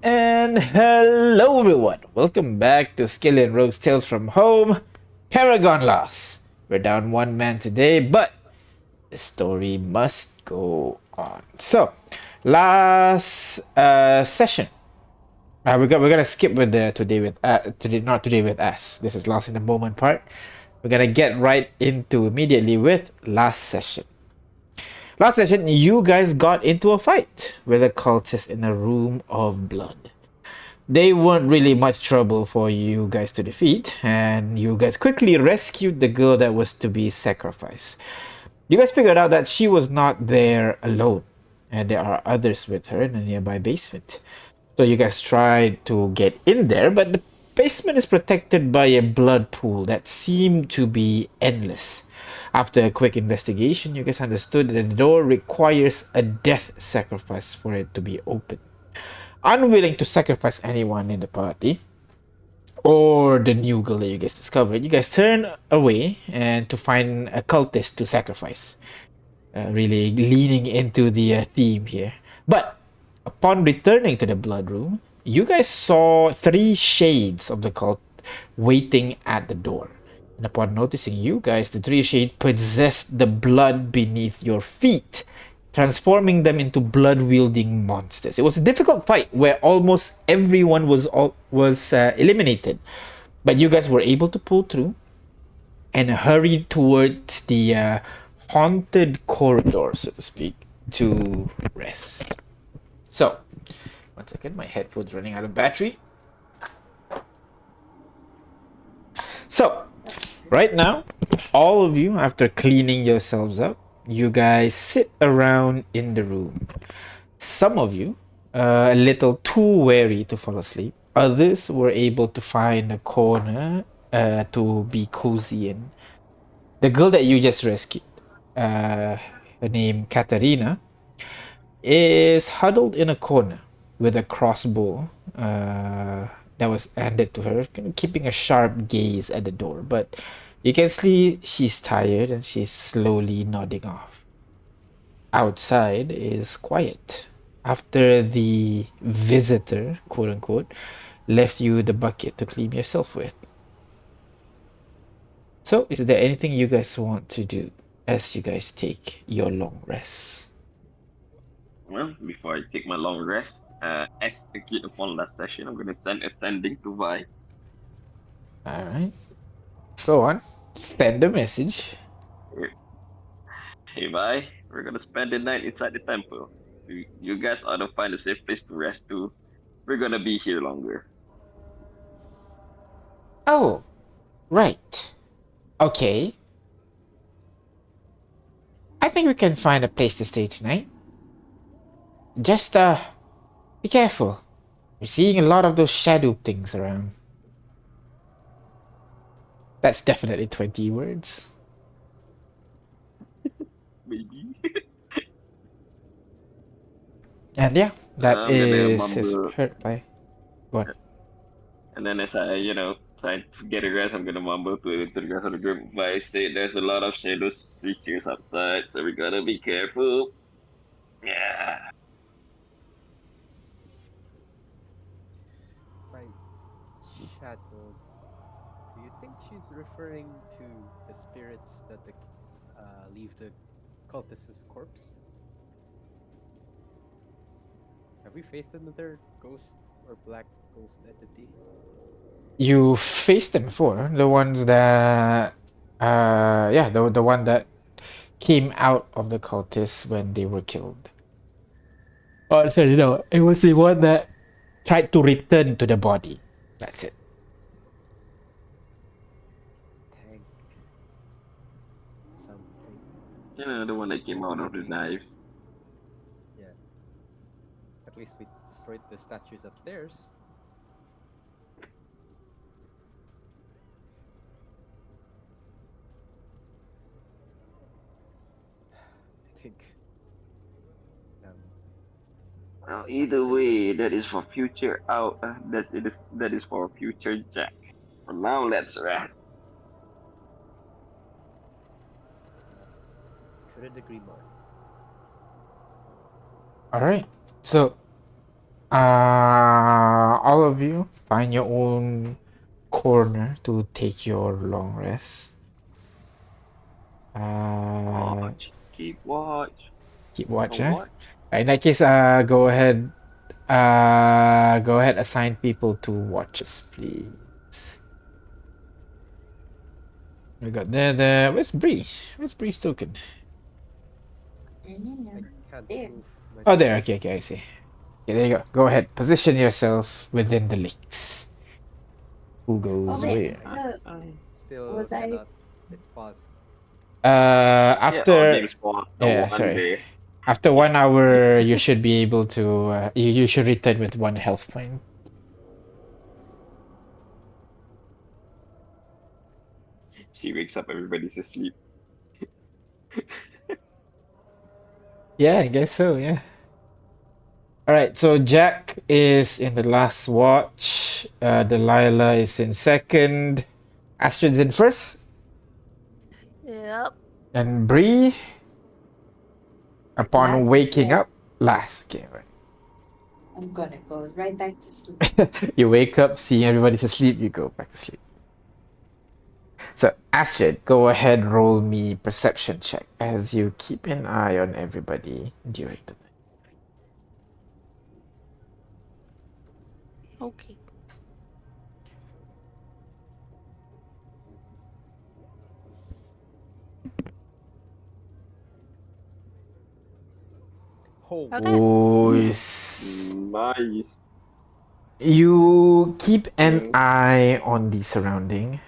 And hello everyone! Welcome back to Skyllian Rogue's Tales from Home, Paragon Lost. We're down one man today, but the story must go on. So, last session, we're gonna skip with the today not today with us. This is lost in the moment part. We're gonna get right into immediately with last session. Last session, you guys got into a fight with a cultist in a room of blood. They weren't really much trouble for you guys to defeat, and you guys quickly rescued the girl that was to be sacrificed. You guys figured out that she was not there alone, and there are others with her in a nearby basement. So you guys tried to get in there, but the basement is protected by a blood pool that seemed to be endless. After a quick investigation, you guys understood that the door requires a death sacrifice for it to be open. Unwilling to sacrifice anyone in the party or the new girl that you guys discovered, you guys turn away and to find a cultist to sacrifice. Really leaning into the theme here. But upon returning to the blood room, you guys saw three shades of the cult waiting at the door. And upon noticing you guys, the three shades possessed the blood beneath your feet, transforming them into blood-wielding monsters. It was a difficult fight where almost everyone was eliminated, but you guys were able to pull through and hurried towards the haunted corridor, so to speak, to rest. So, one second, my headphones running out of battery. So, right now, all of you, after cleaning yourselves up, you guys sit around in the room. Some of you, a little too wary to fall asleep. Others were able to find a corner to be cozy in. The girl that you just rescued, her name Katarina, is huddled in a corner with a crossbow that was handed to her, kind of keeping a sharp gaze at the door. But you can see she's tired and she's slowly nodding off. Outside is quiet. After the visitor, quote unquote, left you the bucket to clean yourself with. So, is there anything you guys want to do as you guys take your long rest? Well, before I take my long rest, execute upon last session, I'm gonna send a sending to Vi. All right, go on. Send a message. Hey Vi, we're gonna spend the night inside the temple. You guys ought to find a safe place to rest too. We're gonna be here longer. Oh, right. Okay. I think we can find a place to stay tonight. Just be careful. We're seeing a lot of those shadow things around. That's definitely 20 words. Maybe. And yeah, that I'm gonna is his mumble, hurt by one. and then as I, try to get a rest, I'm gonna mumble to the rest of the group. Vi, say there's a lot of shadows creatures outside, so we gotta be careful. Yeah. By shadows, do you think she's referring to the spirits that leave the cultist's corpse? Have we faced another ghost or black ghost entity? You faced them before. The ones that yeah, the one that came out of the cultists when they were killed. Oh, sorry, no. It was the one that tried to return to the body. That's it. Tank something. The one that came out of At the least, knife. yeah. At least we destroyed the statues upstairs. I think um, Well, after either the way, that is for future out. That is for future Jack. For now, let's rest. uh, couldn't agree more. All right. So All of you find your own corner to take your long rest. Watch. Keep watch. Keep A watch, eh? watch. In that case, go ahead, assign people to watches, please. We got there. Where's Bree? Where's Bree's token? I can't There. move Oh, there. myself. Okay, I see. Okay, there you go. Go ahead. Position yourself within the leaks. Who Oh goes wait, where? so Still was I? cannot. It's paused. Yeah, all After games spawn. No yeah, sorry. wonder. After 1 hour, you should be able to. You should return with 1 health point. She wakes up, everybody's asleep. Yeah, I guess so. Yeah. All right. So Jack is in the last watch. Delilah is in second. Astrid's in first, Yep. and Bree, upon Last, waking yeah. up, last. Okay, right. I'm gonna go right back to sleep. You wake up, seeing everybody's asleep. You go back to sleep. So Astrid, go ahead, roll me perception check as you keep an eye on everybody during the night. Okay. Oh, Okay. Nice. You keep an Mm. eye on the surrounding,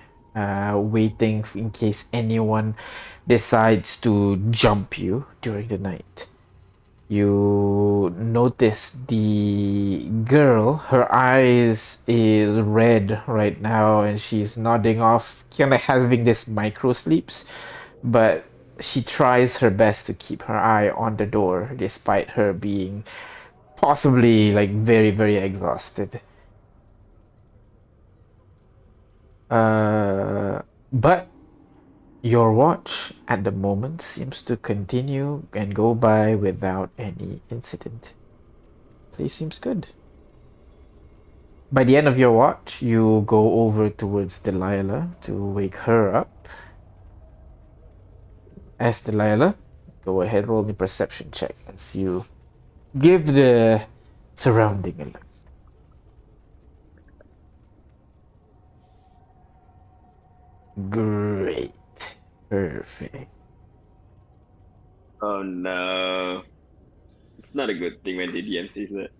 waiting in case anyone decides to jump you during the night. You notice the girl, her eyes is red right now, and she's nodding off, kind of having this micro sleeps, but she tries her best to keep her eye on the door despite her being possibly like very, very exhausted. But your watch at the moment seems to continue and go by without any incident. Place seems good. By the end of your watch, you go over towards Delilah to wake her up. As Delilah, go ahead, roll me perception check as you give the surrounding a look. Great. Perfect. Oh no. It's not a good thing when the DM says that.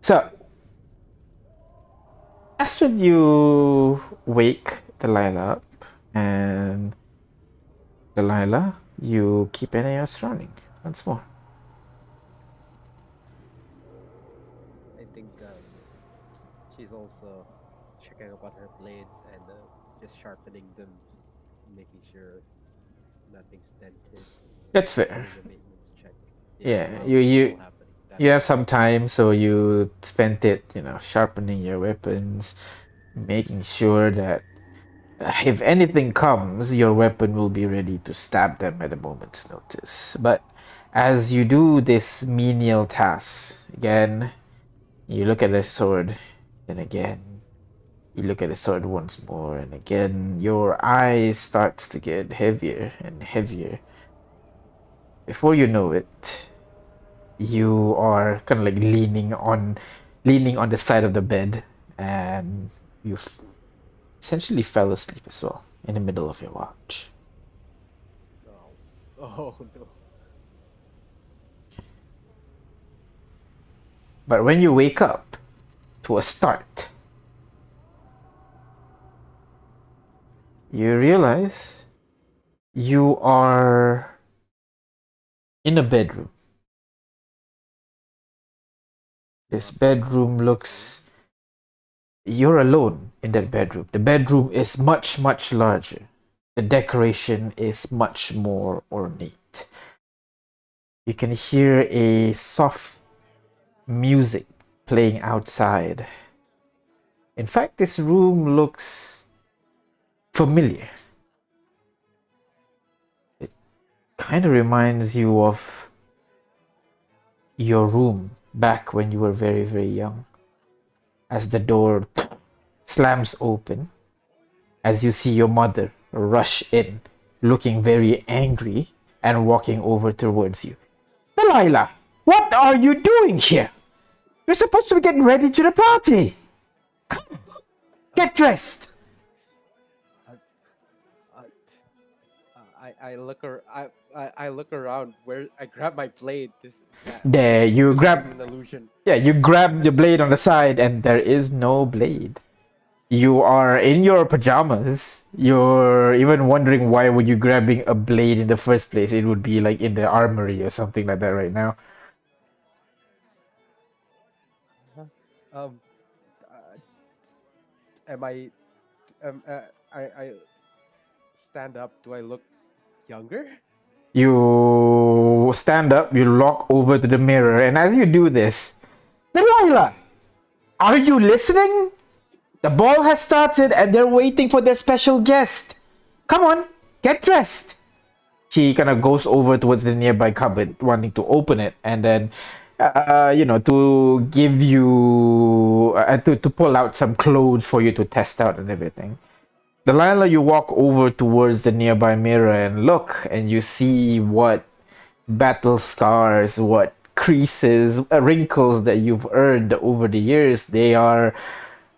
So, Astrid, you wake Delilah up, and Delilah, you keep an eye on your surrounding once more. I think she's also checking about her blades and just sharpening them, making sure nothing's dented. That's fair. Doing a maintenance check. Yeah, Yeah, while you this is you all happening. That you is have all some happening. time, so you spent it, sharpening your weapons, making sure that if anything comes, your weapon will be ready to stab them at a moment's notice. But as you do this menial task, again, you look at the sword, and again, you look at the sword once more, and again, your eyes starts to get heavier and heavier. Before you know it, you are kind of like leaning on the side of the bed, and you essentially fell asleep as well in the middle of your watch. Oh, oh no. But when you wake up to a start, you realize you are in a bedroom. This Not like the bedroom previous room. looks. You're alone in that bedroom. The bedroom is much, much larger. The decoration is much more ornate. You can hear a soft music playing outside. In fact, this room looks familiar. It kind of reminds you of your room back when you were very, very young. As the door slams open, as you see your mother rush in, looking very angry and walking over towards you. Delilah, what are you doing here? You're supposed to be getting ready to the party. Come, Uh, get dressed. uh, uh, I look I look around where I grab my blade. There, Is you this grab. just an illusion? Yeah, you grab the blade on the side, and there is no blade. You are in your pajamas. You're even wondering why were you grabbing a blade in the first place? It would be like in the armory or something like that right now. Huh? Um, uh, am I I stand up? Do I look younger? You stand up, you walk over to the mirror, and as you do this, Delilah, are you listening? The ball has started and they're waiting for their special guest. Come on, get dressed. She kind of goes over towards the nearby cupboard, wanting to open it, and then, to give you, to pull out some clothes for you to test out and everything. Delilah, you walk over towards the nearby mirror and look, and you see what battle scars, what creases, wrinkles that you've earned over the years. They are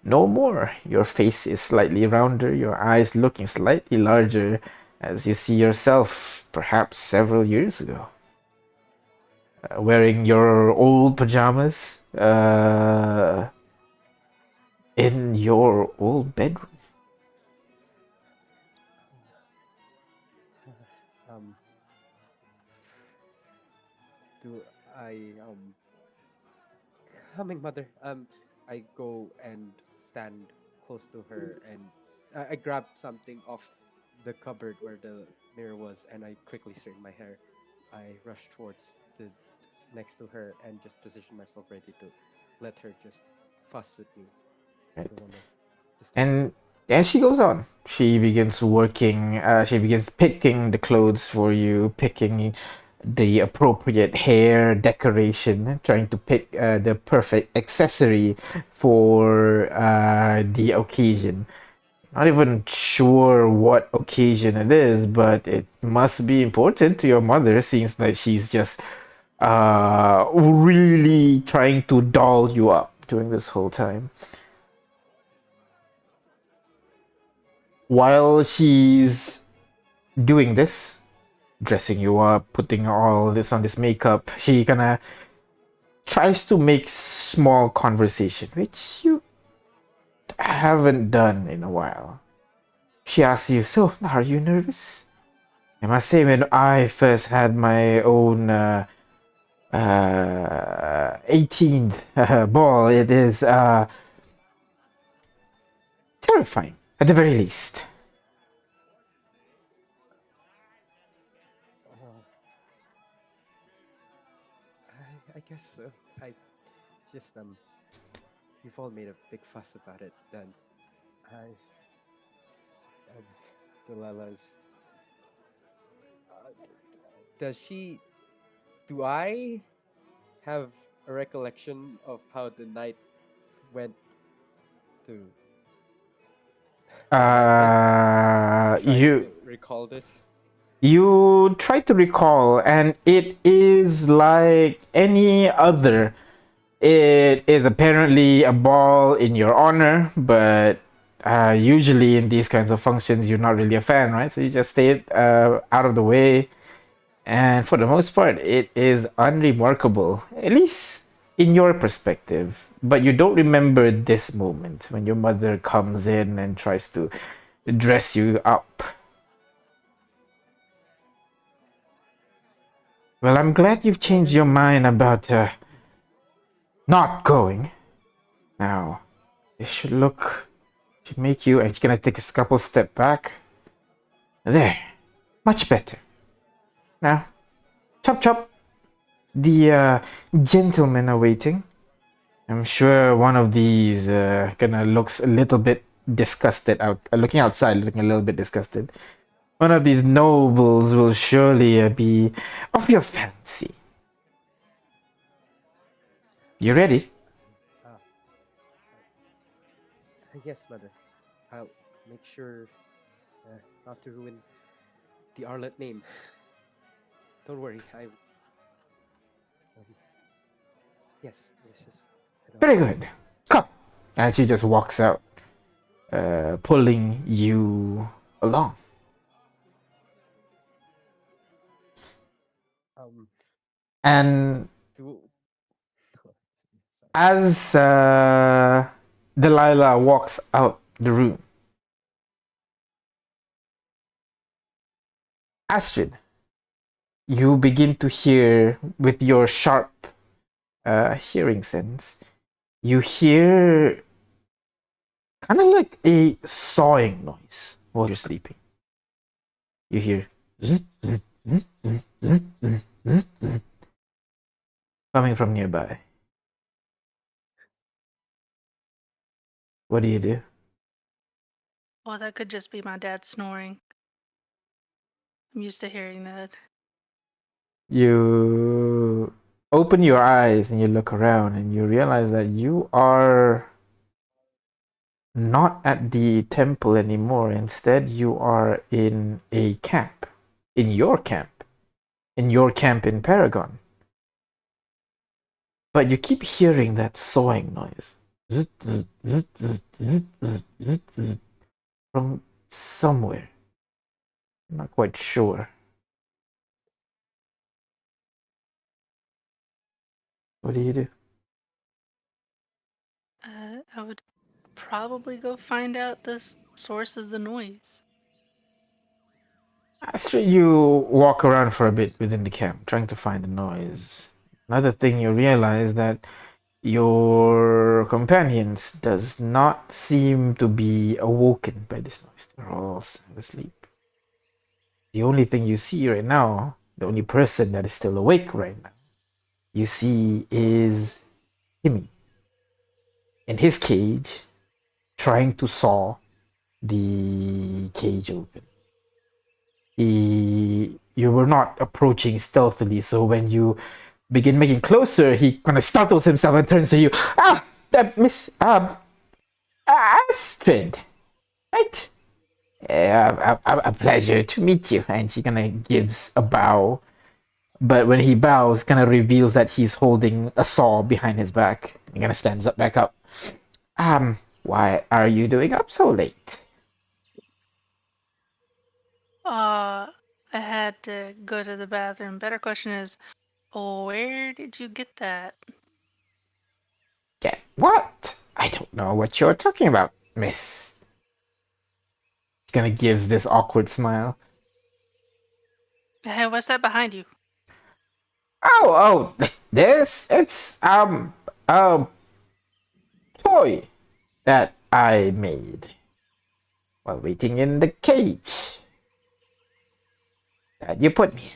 no more. Your face is slightly rounder, your eyes looking slightly larger as you see yourself perhaps several years ago. Wearing your old pajamas in your old bedroom. Um, do I coming mother? I go and stand close to her, and I grab something off the cupboard where the mirror was, and I quickly straighten my hair. I rush towards the next to her and just position myself ready to let her just fuss with me Right? for the moment. This time. And she goes on. She begins working, she begins picking the clothes for you, picking the appropriate hair decoration, trying to pick the perfect accessory for the occasion. Not even sure what occasion it is, but it must be important to your mother, since that she's just really trying to doll you up during this whole time. While she's doing this, dressing you up, putting all this on this makeup, she kind of tries to make small conversation, which you haven't done in a while. She asks you, "So, are you nervous?" I must say, when I first had my own 18th ball, it is terrifying, at the very least. Oh, I guess so. I just you've all made a big fuss about it. Then I um, Delilah's. Does she? Do I have a recollection of how the night went to the night went? I'm trying You to recall this. try to recall, and it is like any other. It is apparently a ball in your honor, but usually in these kinds of functions, you're not really a fan, right? So you just stay out of the way. And for the most part, it is unremarkable, at least in your perspective. But you don't remember this moment when your mother comes in and tries to dress you up. Well, I'm glad you've changed your mind about not going. Now, this should make you, and she's gonna take a couple step back. There, much better. Now, chop chop. The gentlemen are waiting. I'm sure one of these kind of looks a little bit disgusted out, looking outside, looking a little bit disgusted. One of these nobles will surely be of your fancy. You ready? Ah, yes, mother. I'll make sure not to ruin the Arlet name. Don't worry. Um, yes, let's just head on. Very good. Come. And she just walks out, pulling you along. Um, And do sorry. as Delilah walks out the room, Astrid, you begin to hear with your sharp hearing sense, you hear kind of like a sawing noise while you're sleeping. You hear coming from nearby. What do you do? Well, that could just be my dad snoring. I'm used to hearing that. You open your eyes and you look around and you realize that you are not at the temple anymore. Instead, you are in a camp. In your camp. In your camp in Paragon. But you keep hearing that sawing noise. From somewhere. I'm not quite sure. What do you do? I would probably go find out the source of the noise. After you walk around for a bit within the camp, trying to find the noise, another thing you realize that your companions does not seem to be awoken by this noise. They're all sound asleep. The only thing you see right now, the only person that is still awake right now, you see is Timmy in his cage trying to saw the cage open. You were not approaching stealthily, so when you begin making closer, he kind of startles himself and turns to you. Ah, Miss Astrid, right? A pleasure to meet you. And she kind of gives a bow, but when he bows, kind of reveals that he's holding a saw behind his back. He kind of stands up back up. Why are you doing up so late? Uh, I had to go to the bathroom. Better question is, where did you get that? Get what? I don't know what you're talking about, miss. He kind of gives this awkward smile. Hey, what's that behind you? This it's a toy that I made while waiting in the cage that you put me in.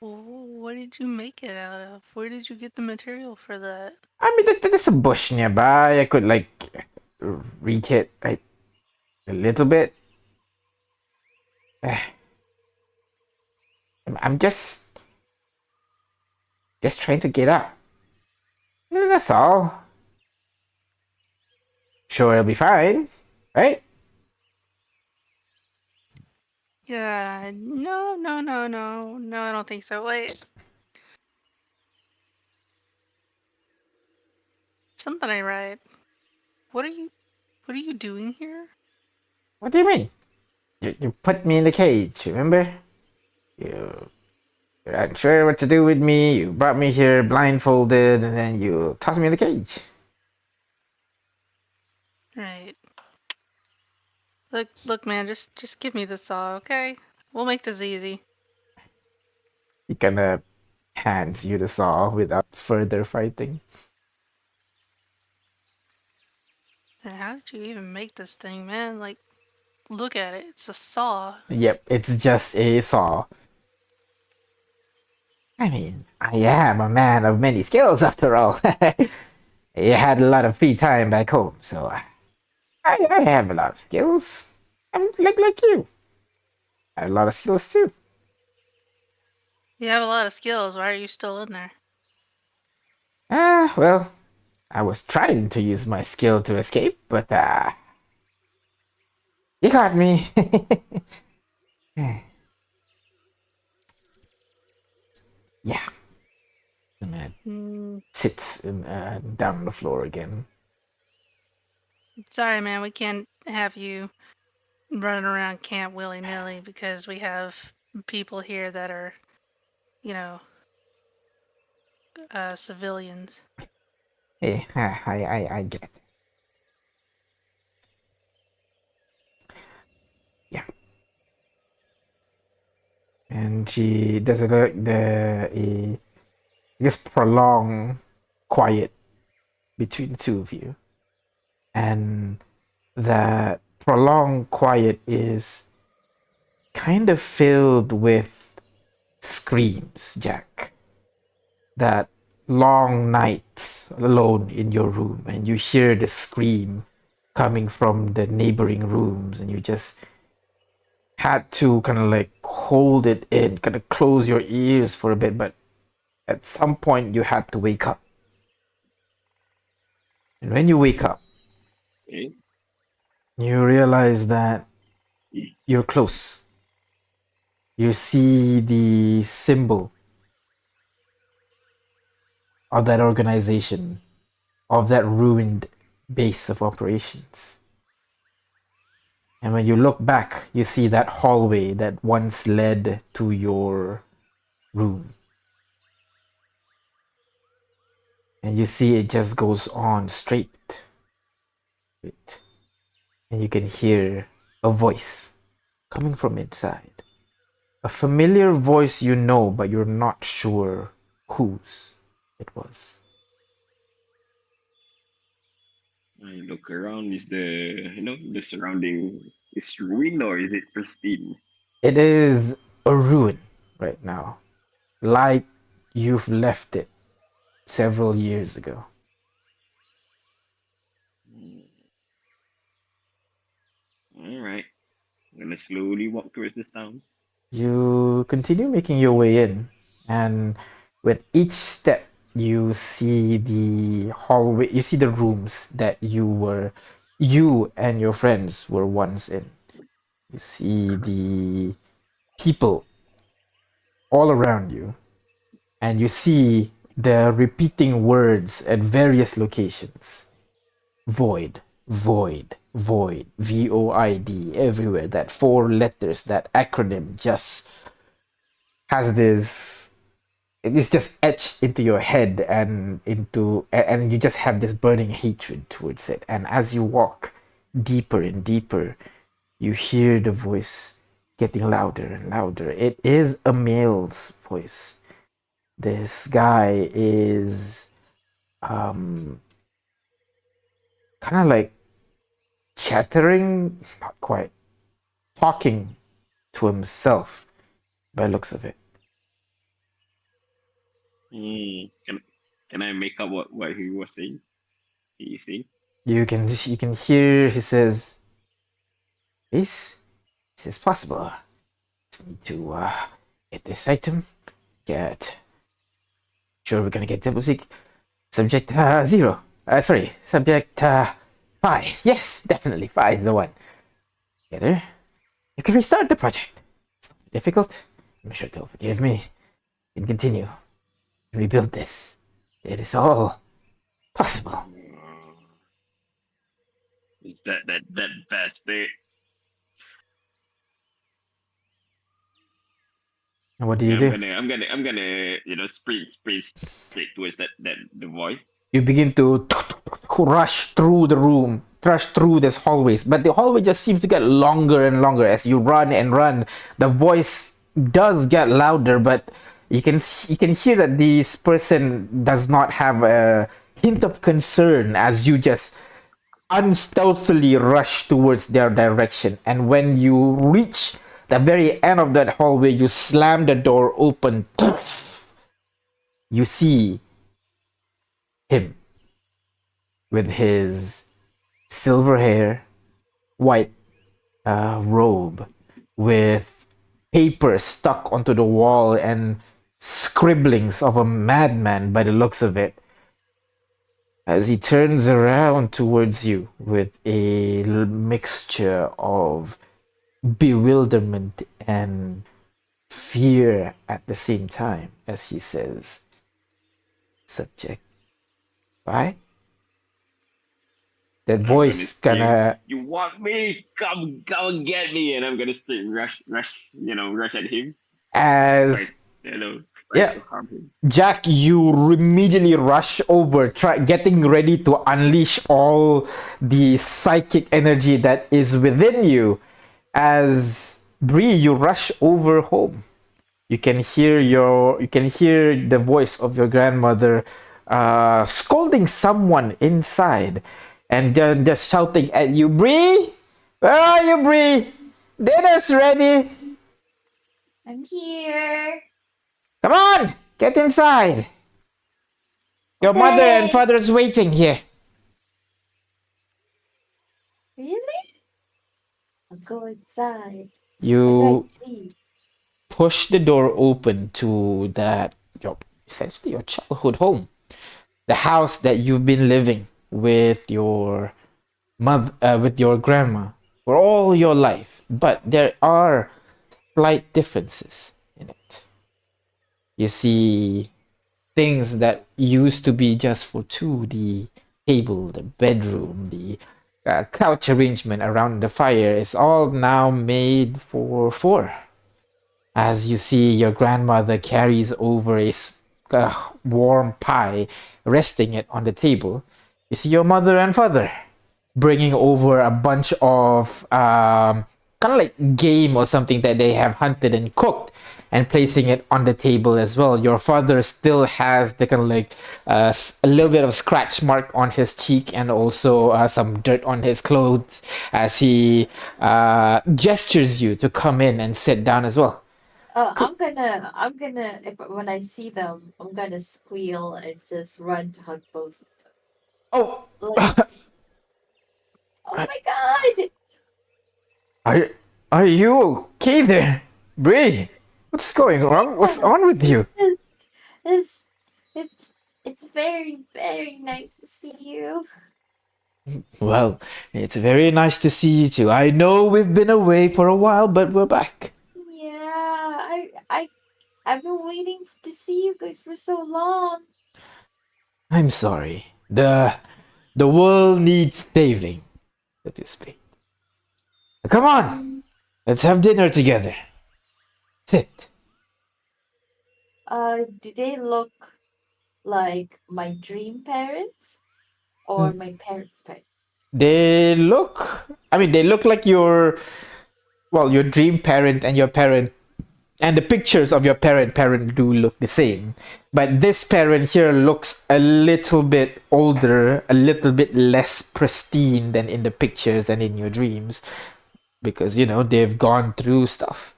What did you make it out of? Where did you get the material for that? I mean, there's a bush nearby. I could like reach it a little bit. I'm just trying to get up. That's all. Sure, it'll be fine, right? Yeah, no, no, no, no, no, I don't think so. Wait, something ain't right. What are you, what are you doing here? What do you mean? You put me in the cage, remember? You You're not sure what to do with me. You brought me here blindfolded, and then you tossed me in the cage. Right. Look, man, just give me the saw, okay? We'll make this easy. He kind of hands you the saw without further fighting. And how did you even make this thing, man? Like, look at it. It's a saw. Yep, it's just a saw. I mean, I am a man of many skills after all. I had a lot of free time back home, so I have a lot of skills. I'm like you. I have a lot of skills too. You have a lot of skills. Why are you still in there? well, I was trying to use my skill to escape, but you got me. Yeah. And it Mm, sits down on the floor again. sorry, man. We can't have you running around camp willy nilly because we have people here that are, you know, civilians. Hey, I get it. Yeah. And she does a I guess prolonged quiet between the two of you. And that prolonged quiet is kind of filled with screams, Jack. That long nights alone in your room, and you hear the scream coming from the neighboring rooms, and you just had to kind of like hold it in, kind of close your ears for a bit, but at some point you had to wake up. And when you wake up, Okay. you realize that you're close. You see the symbol of that organization, of that ruined base of operations. And when you look back, you see that hallway that once led to your room. And you see it just goes on straight. And you can hear a voice coming from inside. A familiar voice you know, but you're not sure whose it was. I look around. Is the surrounding is ruined or is it pristine? It is a ruin right now, like you've left it several years ago. Mm, all right. I'm gonna slowly walk towards this town. You continue making your way in, and with each step, you see the hallway, you see the rooms that you and your friends were once in. You see the people all around you, and you see the repeating words at various locations. Void, void, void, VOID everywhere. That four letters, that acronym just has this, it's just etched into your head and you just have this burning hatred towards it. And as you walk deeper and deeper, you hear the voice getting louder and louder. It is a male's voice. This guy is kind of like chattering, not quite, talking to himself by the looks of it. Can I make up what he was saying? He saying? You can hear he says, this is possible. Just need to get this item. Get sure we're gonna get double seek. Subject 0. Sorry, subject 5. Yes, definitely 5 is the one. Get her. You can restart the project. It's not difficult. I'm sure they'll forgive me. You can continue. Rebuild this. It is all possible. Is that bastard? And what do Yeah, you do? I'm gonna sprint straight towards that the voice. You begin to rush through the room, rush through these hallways, but the hallway just seems to get longer and longer as you run and run. The voice does get louder, but you can hear that this person does not have a hint of concern as you just unstealthily rush towards their direction. And when you reach the very end of that hallway, you slam the door open. You see him with his silver hair, white robe, with paper stuck onto the wall and scribblings of a madman by the looks of it. as he turns around towards you with a mixture of bewilderment and fear at the same time as he says, "Subject, right?" That I'm gonna voice scream, kinda "You want me? Come get me!" And I'm gonna straight rush at him, try, as try yeah, to harm him. Jack, you immediately rush over, getting ready to unleash all the psychic energy that is within you. As Bree, you rush over home. You can hear the voice of your grandmother scolding someone inside, and then just shouting at you, "Bree, where are you, Bree? Dinner's ready. I'm here. Come on, get inside. Your mother and Okay. father's waiting here." Really? I'll go inside. What do I You see? push the door open to that your essentially your childhood home, the house that you've been living with your with your grandma for all your life, but there are slight differences in it. You see things that used to be just for two, the table, the bedroom, the couch arrangement around the fire is all now made for four. As you see, your grandmother carries over a warm pie, resting it on the table. You see your mother and father bringing over a bunch of kind of like game or something that they have hunted and cooked and placing it on the table as well. Your father still has the kind of like a little bit of scratch mark on his cheek and also some dirt on his clothes as he gestures you to come in and sit down as well. If when I see them, I'm gonna squeal and just run to hug both of them. Oh, Like, oh my god! are are you okay there, Bree? What's going wrong? What's Yeah, on with you? it's it's it's it's very very nice to see you. Well, it's very nice to see you too. I know we've been away for a while, but we're back. Yeah, I've been waiting to see you guys for so long. I'm sorry. The world needs saving, so to speak. Come on, Um, let's have dinner together. Sit. do they look like my dream parents or Mm, my parents' parents? They look. I mean, they look like your dream parent and your parent, and the pictures of your parent do look the same. But this parent here looks a little bit older, a little bit less pristine than in the pictures and in your dreams, because they've gone through stuff.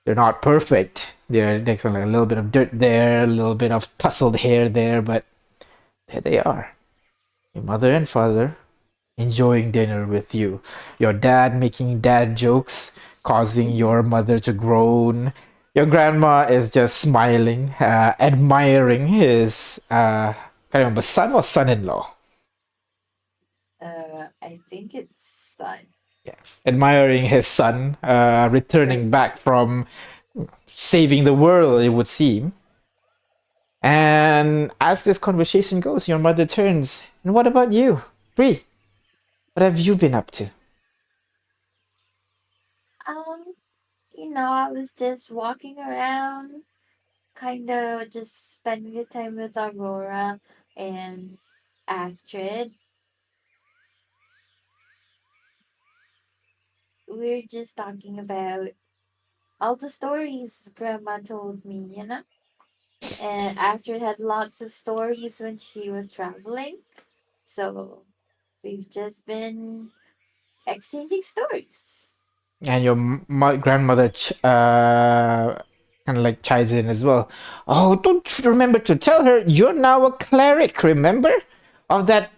They're not perfect. There's like a little bit of dirt there, a little bit of tousled hair there, but there they are. Your mother and father enjoying dinner with you. Your dad making dad jokes, causing your mother to groan. Your grandma is just smiling, admiring his kind of a son or son-in-law. I think it's son. Yeah, admiring his son, returning Yes. back from saving the world, it would seem. And as this conversation goes, your mother turns. And what about you, Bree? What have you been up to? Um, I was just walking around, kind of just spending the time with Aurora and Astrid. We're just talking about all the stories Grandma told me. And Astrid had lots of stories when she was traveling. So we've just been exchanging stories. And your grandmother kind of like chides in as well. Oh, don't you remember to tell her you're now a cleric, remember? Of that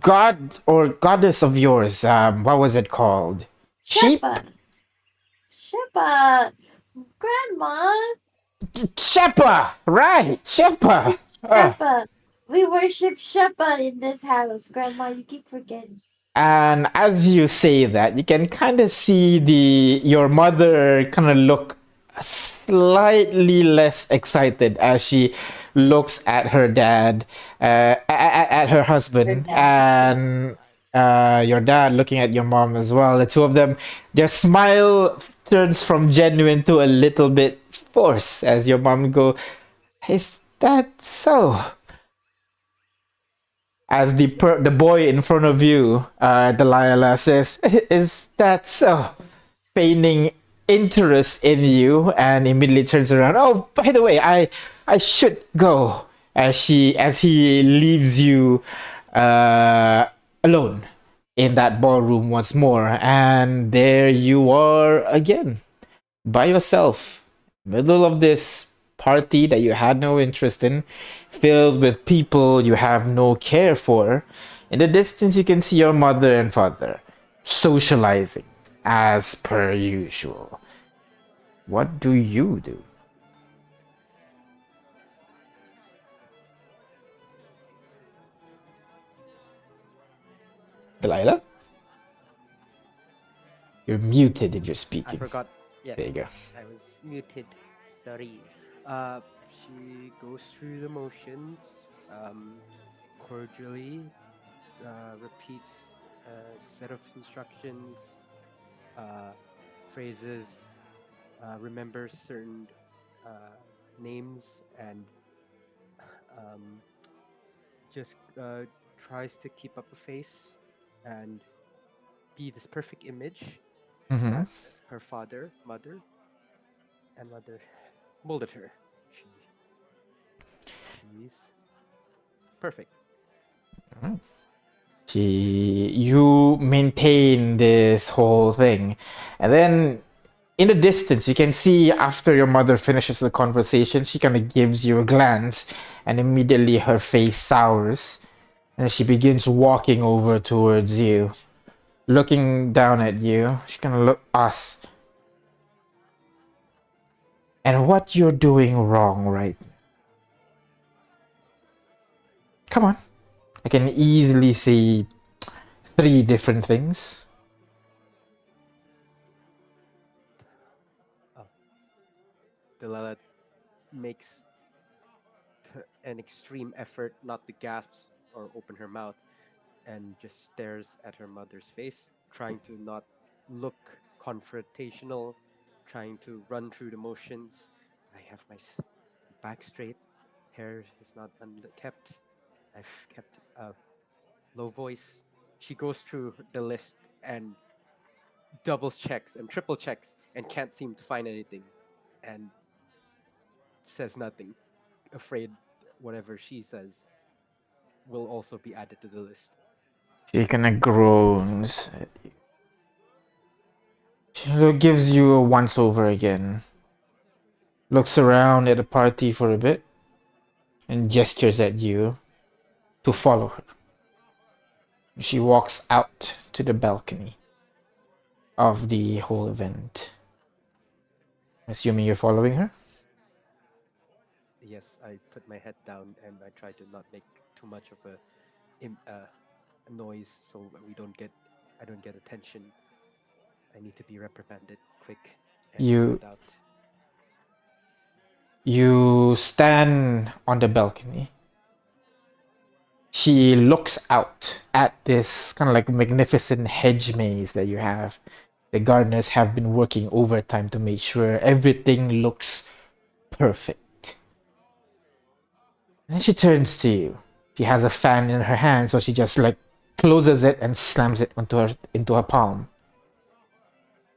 god or goddess of yours. What was it called? Sheep? Shepard! Shepard! Grandma! Shepa! Right, Shepa! It's Shepard! We worship Shepa in this house, Grandma. You keep forgetting. And as you say that, you can kind of see your mother kind of look slightly less excited as she looks at her dad, at her Her husband, dad. and your dad looking at your mom as well. The two of them, their smile turns from genuine to a little bit forced as your mom go, "Is that so?" As the boy in front of you, Delilah says, "Is that so?" Feigning interest in you, and immediately turns around. "Oh, by the way, I should go." As he leaves you alone in that ballroom once more, and there you are again by yourself, middle of this party that you had no interest in, filled with people you have no care for. In the distance, you can see your mother and father socializing as per usual. What do you do? Delilah? You're muted if you're I speaking. forgot. There you Yes, go. I was muted. Sorry. She goes through the motions, cordially, repeats a set of instructions, uh, phrases, remembers certain uh, names, and um, just tries to keep up a face and be this perfect image Mm-hmm. that her father, mother, and mother molded her. She she's perfect. You maintain this whole thing, and then in the distance you can see after your mother finishes the conversation, she kind of gives you a glance, and immediately her face sours, and she begins walking over towards you, looking down at you. She kind of look us, and what you're doing wrong right now. Come on, I can easily see three different things. Oh, Delilah makes an extreme effort not to gasp or open her mouth and just stares at her mother's face, trying to not look confrontational, trying to run through the motions. I have my back straight, hair is not unkept. I've kept a low voice. She goes through the list and doubles checks and triple checks and can't seem to find anything and says nothing, afraid whatever she says will also be added to the list. She kind of groans. She gives you a once over again, looks around at the party for a bit, and gestures at you to follow her. She walks out to the balcony of the whole event. Assuming you're following her? Yes, I put my head down and I try to not make too much of a noise so we don't get I don't get attention. I need to be reprimanded quick and You get out. you stand on the balcony. She looks out at this kind of like magnificent hedge maze that you have. The gardeners have been working overtime to make sure everything looks perfect. And then she turns to you. She has a fan in her hand, so she just like closes it and slams it into her palm.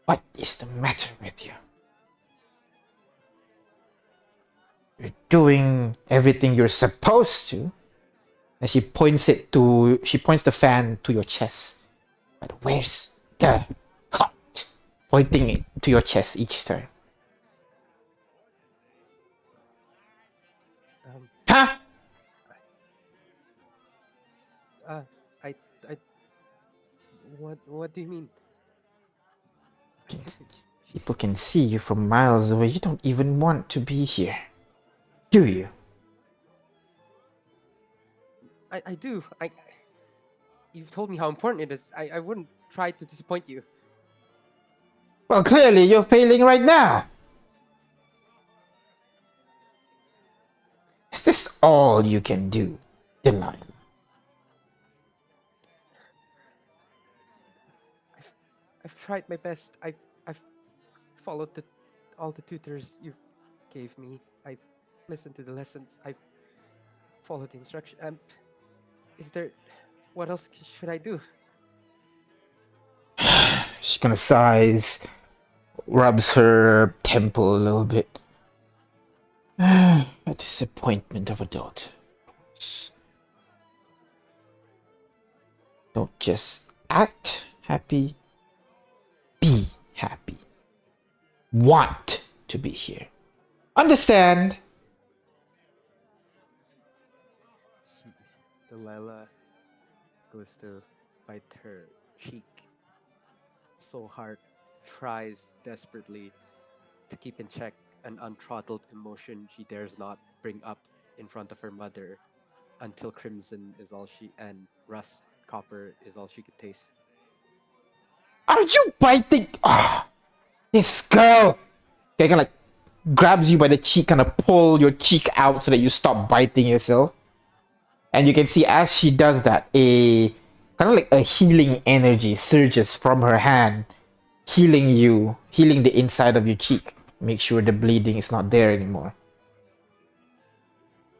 What is the matter with you? You're doing everything you're supposed to. And she points the fan to your chest. But where's the hot? Pointing it to your chest each time. Um, Huh? uh, I, I, what do you mean? She, People can see you from miles away. You don't even want to be here. Do you? I do. You've told me how important it is. I wouldn't try to disappoint you. Well, clearly you're failing right now. Is this all you can do, Delilah? I've tried my best. I've followed all the tutors you've gave me. I've listened to the lessons. I've followed the instruction. Is there? What else should I do? She's gonna sighs, rubs her temple a little bit. A disappointment of a daughter. Don't just act happy, be happy. Want to be here. Understand? She, Delilah, goes to bite her cheek so hard, tries desperately to keep in check an unthrottled emotion she dares not bring up in front of her mother until crimson is all she and rust copper is all she could taste. Are you biting? Ah, this girl. Okay, kind of like grabs you by the cheek, kind of pull your cheek out so that you stop biting yourself. And you can see as she does that, a kind of like a healing energy surges from her hand, healing you, healing the inside of your cheek. Make sure the bleeding is not there anymore.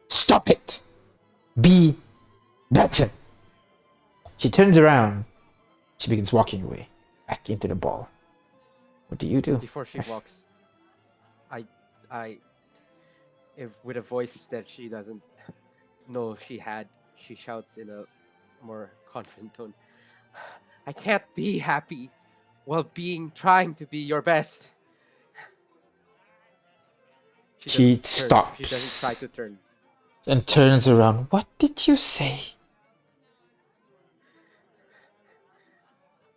Stop it! Be better! She turns around. She begins walking away, back into the ball. What do you do? Before she walks, I, I, if with a voice that she doesn't know she had, she shouts in a more confident tone, "I can't be happy while trying to be your best." She She doesn't try stops to turn. and turns around. What did you say?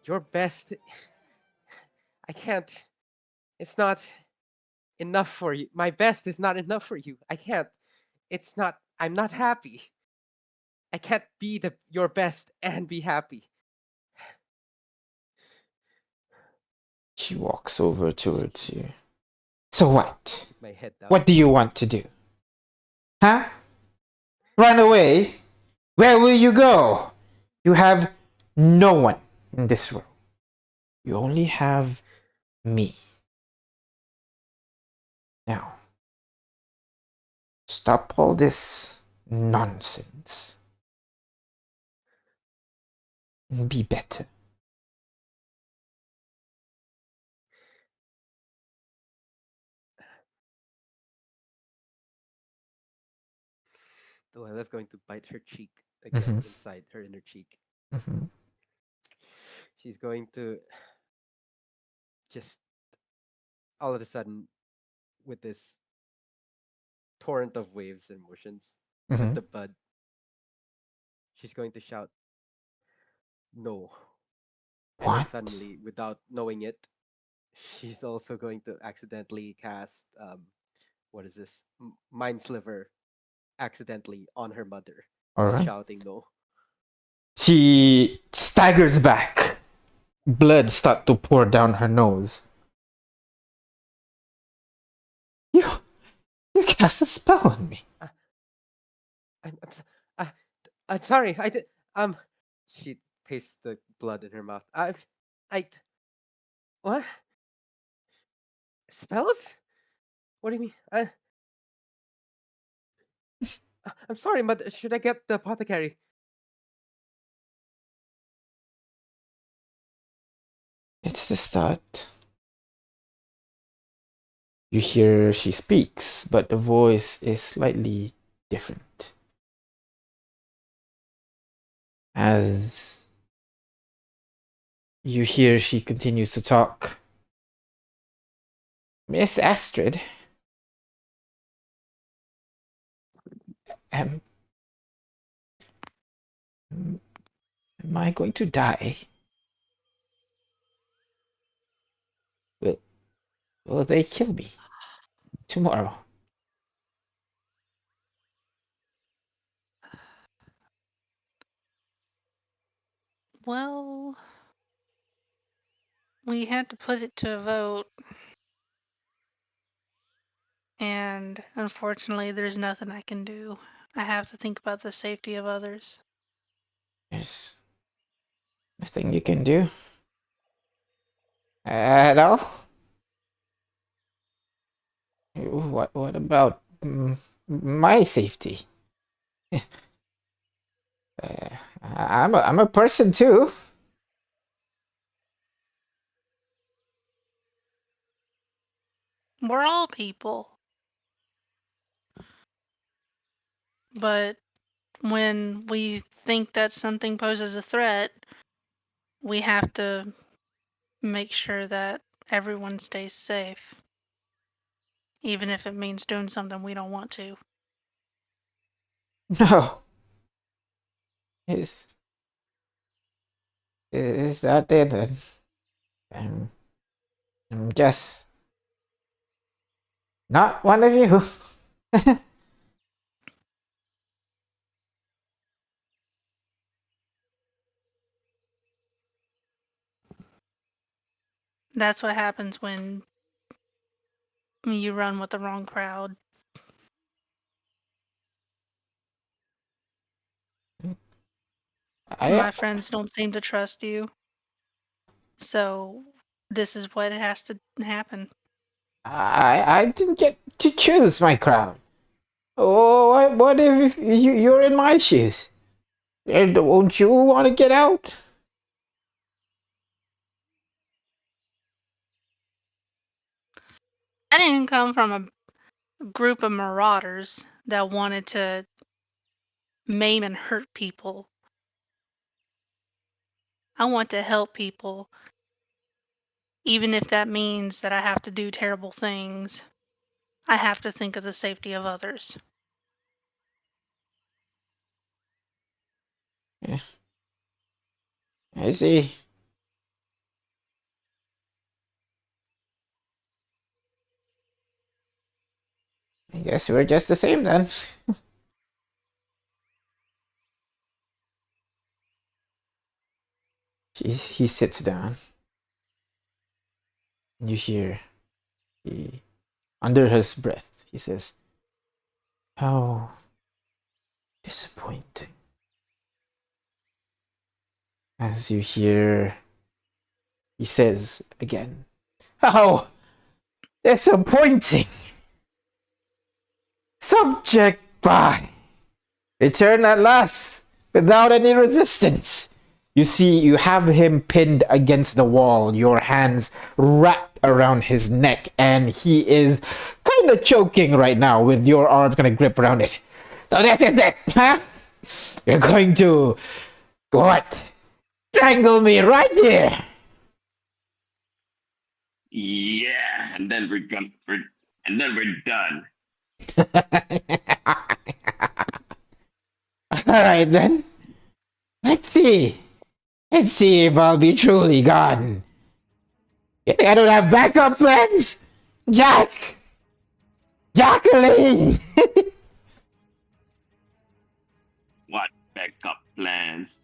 Your best. I can't. It's not enough for you. My best is not enough for you. I can't. It's not. I'm not happy. I can't be your best and be happy. She walks over towards you. So what? Keep my head down. What do you want to do? Huh? Run away? Where will you go? You have no one in this world. You only have me. Now, stop all this nonsense and be better. Delilah's going to bite her cheek again Mhm. inside her inner cheek. Mhm. She's going to just all of a sudden, with this torrent of waves and motions, with Mhm. the bud, she's going to shout, "No." And then What? suddenly, without knowing it, she's also going to accidentally cast what is this? Mind Sliver accidentally on her mother All while right. shouting no. She staggers back. Blood starts to pour down her nose. You, you cast a spell on me. Uh, I'm, uh, I'm sorry. I did. She tastes the blood in her mouth. I, what? Spells? What do you mean? I'm sorry, but should I get the apothecary? It's the start. You hear she speaks, but the voice is slightly different. As you hear she continues to talk. Miss Astrid, am, am I going to die? Will, will they kill me tomorrow? Well, we had to put it to a vote, and unfortunately, there's nothing I can do. I have to think about the safety of others. There's nothing you can do at all. What about my safety? I'm a person too. We're all people. But when we think that something poses a threat, we have to make sure that everyone stays safe, even if it means doing something we don't want to. No. Is is that it? Then? I'm just not one of you. That's what happens when you run with the wrong crowd. I My friends don't seem to trust you, so this is what has to happen. I didn't get to choose my crowd. Oh, what if you're in my shoes? And won't you want to get out? I didn't come from a group of marauders that wanted to maim and hurt people. I want to help people, even if that means that I have to do terrible things. I have to think of the safety of others. Yeah, I see. I guess we're just the same then. He sits down. And you hear he, under his breath, he says, "How disappointing." As you hear, he says again, "How disappointing." Subject by. Return at last, without any resistance. You see, you have him pinned against the wall, your hands wrapped around his neck, and he is kind of choking right now with your arms kind of grip around it. So this is it, huh? You're going to, what? Strangle me right here. Yeah, and then we're done. Alright then. Let's see. Let's see if I'll be truly gone. You think I don't have backup plans? Jack! Jacqueline! What backup plans?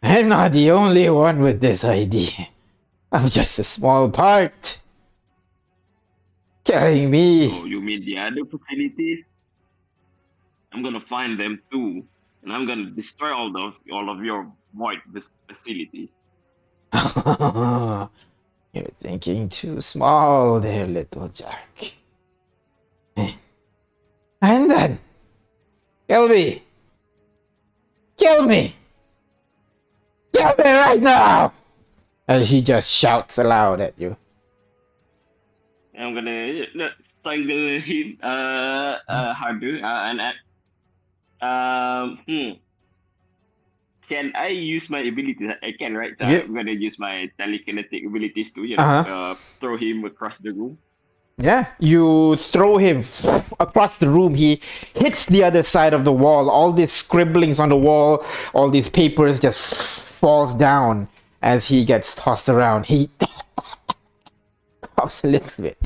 I'm not the only one with this idea. I'm just a small part. Killing Oh, me. you mean the other facilities? I'm gonna find them too, and I'm gonna destroy all of your void facilities. You're thinking too small there, little Jack. And then, kill me. Kill me. Kill me right now. And he just shouts aloud at you. I'm gonna strangle him harder and can I use my abilities? I can, right? So Yeah. I'm gonna use my telekinetic abilities to Uh-huh. throw him across the room. Yeah, you throw him across the room. He hits the other side of the wall. All these scribblings on the wall, all these papers just falls down as he gets tossed around. He coughs a little bit.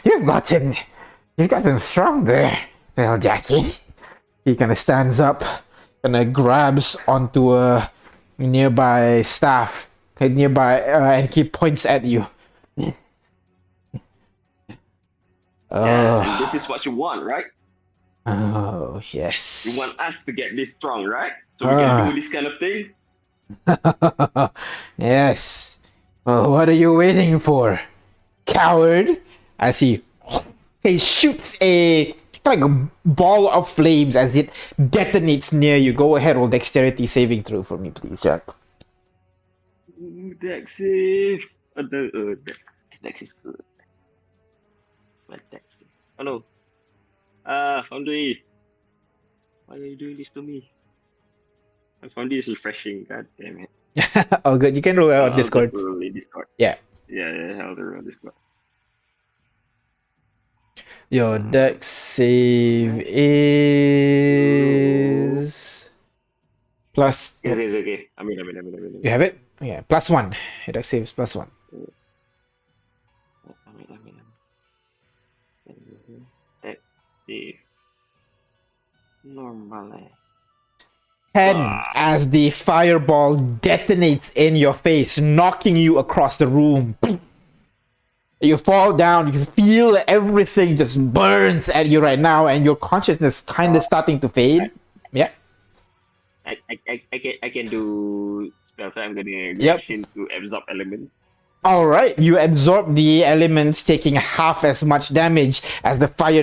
You've gotten strong there, well, Jackie. He kind of stands up, kind of grabs onto a nearby staff, nearby, and he points at you. Yeah, and this Oh, is what you want, right? oh, You yes. want us to get this strong, right? So we can do Ah, this kind of things. yes. Well, what are you waiting for, coward? As he shoots a like a ball of flames as it detonates near you. Go ahead, roll dexterity saving throw for me, please, Jack. Dex save. Dex is good. But Dex. Oh no. Foundry. Why are you doing this to me? Foundry is refreshing. God damn it. Oh, good. You can roll out on I'll just Discord. roll in Discord. Yeah. Yeah, I'll roll on Discord. Your dex save is plus. Yeah, Oh, it's okay. I mean. you have it? Yeah, +1. Your dex save is +1. I mean. Dex save. Normal. 10 as the fireball detonates in your face, knocking you across the room. You fall down, you feel everything just burns at you right now, and your consciousness kind of starting to fade. Yeah. I can do spells. I'm gonna Yep. reaction to absorb element. All right, you absorb the elements, taking half as much damage as the fire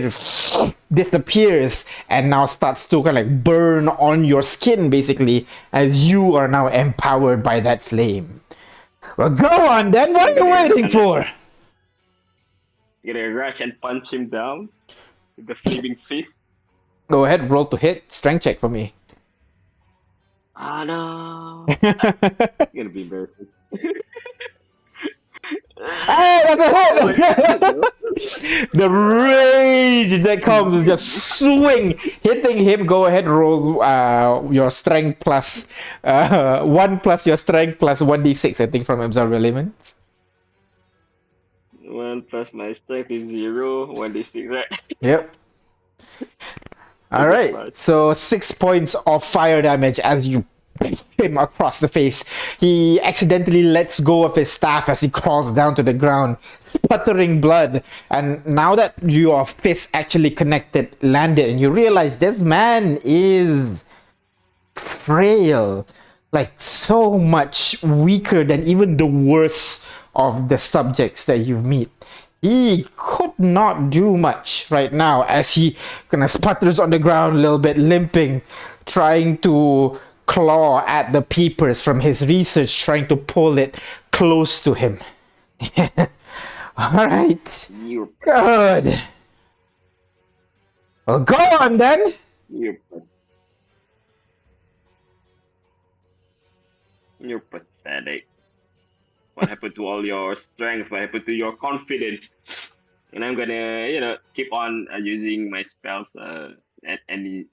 disappears and now starts to kind of like burn on your skin, basically, as you are now empowered by that flame. Well, go on then. What are you waiting for? Gonna rush and punch him down with the flaming fist. Go ahead, roll to hit. Strength check for me. Ah no, it's gonna be embarrassing. Hey, that's a hit! The rage that comes just swing, hitting him. Go ahead, roll your strength plus 1 plus your strength plus 1d6, I think, from absorb elements. 1 plus my strength is 0. 1d6, right? Yep. All Okay, right. plus. So 6 points of fire damage as you him across the face. He accidentally lets go of his staff as he crawls down to the ground, sputtering blood. And now that your fist actually connected, landed, and you realize this man is frail, like so much weaker than even the worst of the subjects that you meet. He could not do much right now as he kind of sputters on the ground a little bit, limping, trying to claw at the peepers from his research, trying to pull it close to him. All right. You're Good. Well, go on then. you're you're pathetic. What happened to all your strength? What happened to your confidence? And I'm gonna, keep on using my spells. Any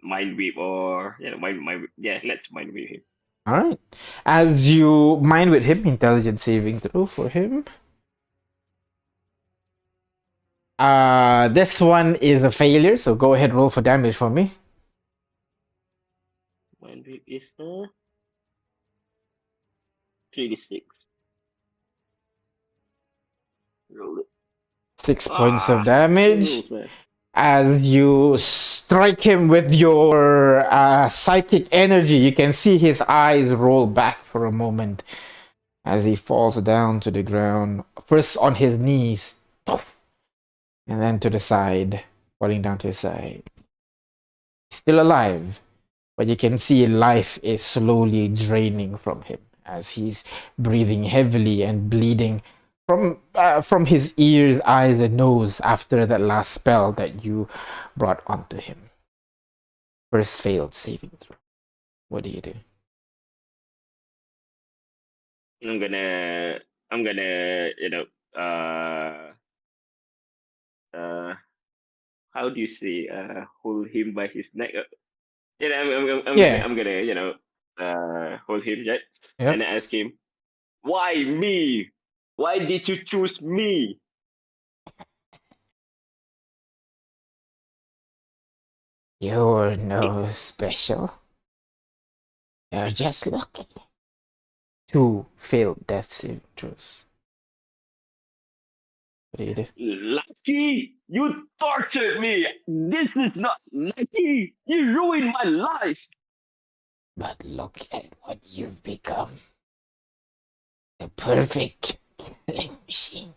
mind whip or let's mind whip him. All right. As you mind with him, intelligence saving throw for him. This one is a failure, so go ahead, roll for damage for me. Mind whip is 3d6. Roll it. 6 points of Rolls, damage man. as you strike him with your psychic energy. You can see his eyes roll back for a moment as he falls down to the ground, first on his knees, and then to the side, falling down to his side. Still alive, but you can see life is slowly draining from him as he's breathing heavily and bleeding from his ears, eyes, and nose after that last spell that you brought onto him. First failed saving throw. What do you do? I'm gonna, how do you say, hold him by his neck. Yeah. I'm gonna, hold him, right? Yep. And ask him, why me? Why did you choose me? You're no special. You're just lucky. 2 failed death saving throws. What do you do? Lucky? You tortured me! This is not lucky! You ruined my life! But look at what you've become. The perfect killing machine.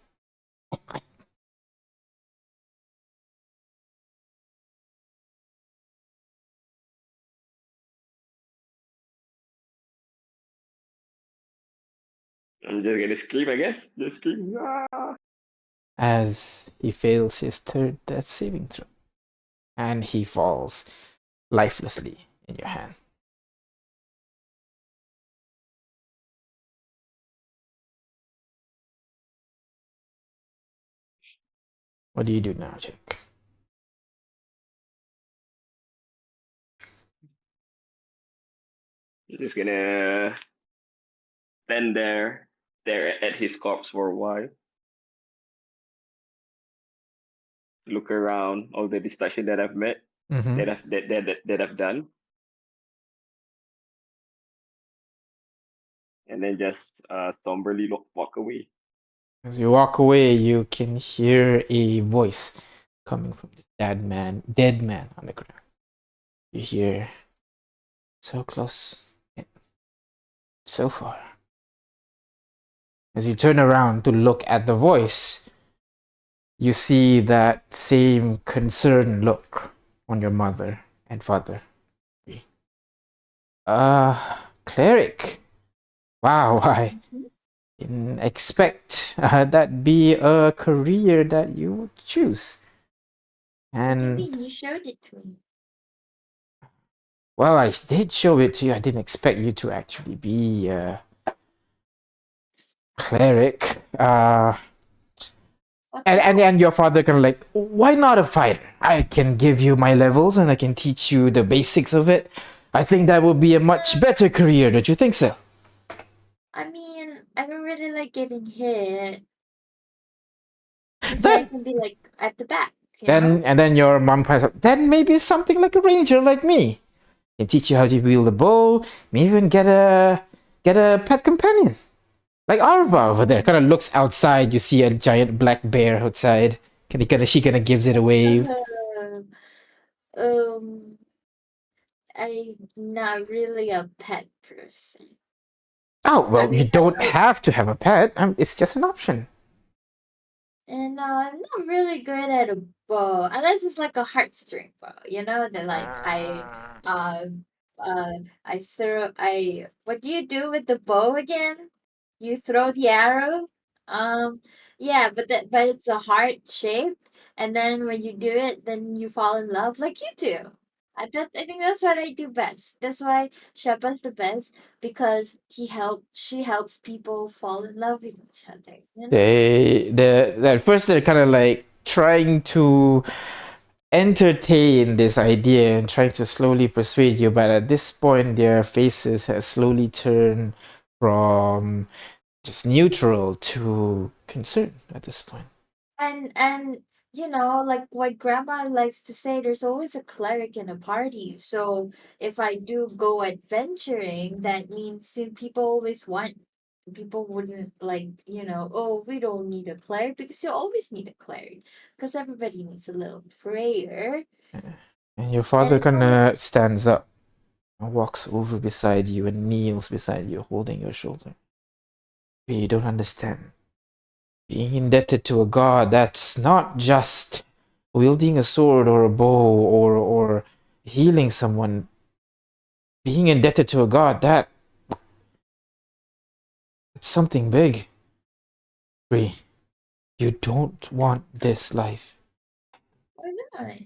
I'm just gonna scream, I guess. Just scream. Ah. As he fails his 3rd death saving throw. And he falls lifelessly in your hand. What do you do now, Jack? I'm just gonna stand there, stare at his corpse for a while, look around all the distraction that I've met, Mm-hmm. that I've done, and then just somberly walk away. As you walk away, you can hear a voice coming from the dead man on the ground. You hear, so close, yet so far. As you turn around to look at the voice, you see that same concerned look on your mother and father. Cleric. Wow, I didn't expect that be a career that you would choose. What do you And mean? You showed it to me. well, I did show it to you. I didn't expect you to actually be a cleric. What's And that? your father can like, why not a fighter? I can give you my levels and I can teach you the basics of it. I think that would be a much better career. Don't you think so? I mean, I don't really like getting hit. So I Then can be like at the back, you know? then your mom points out, then maybe something like a ranger like me can teach you how to wield a bow. Maybe even get a pet companion. Like Arva over there, kind of looks outside. You see a giant black bear outside. She kind of gives it a wave. Uh, um, I'm not really a pet person. Oh I well, you mean, don't have to have a pet. It's just an option. and I'm not really good at a bow, unless it's like a heartstring bow, you know, that like uh, uh, I throw, what do you do with the bow again? You throw the arrow? Um, yeah, but it's a heart shaped, and then when you do it, then you fall in love like you do. I think that's what I do best. That's why Shepa's the best because she helps people fall in love with each other, you know? At first they're kind of like trying to entertain this idea and trying to slowly persuade you, but at this point their faces have slowly turned from just neutral to concern at this point. And you know, like what grandma likes to say, there's always a cleric in a party. So if I do go adventuring, that means people always want, people wouldn't like, you know, oh, we don't need a cleric, because you always need a cleric because everybody needs a little prayer. And your And father it's kind always, of stands up and walks over beside you and kneels beside you, holding your shoulder. You don't understand. Being indebted to a god, that's not just wielding a sword or a bow or healing someone. Being indebted to a god, it's something big. Bree, you don't want this life. why not?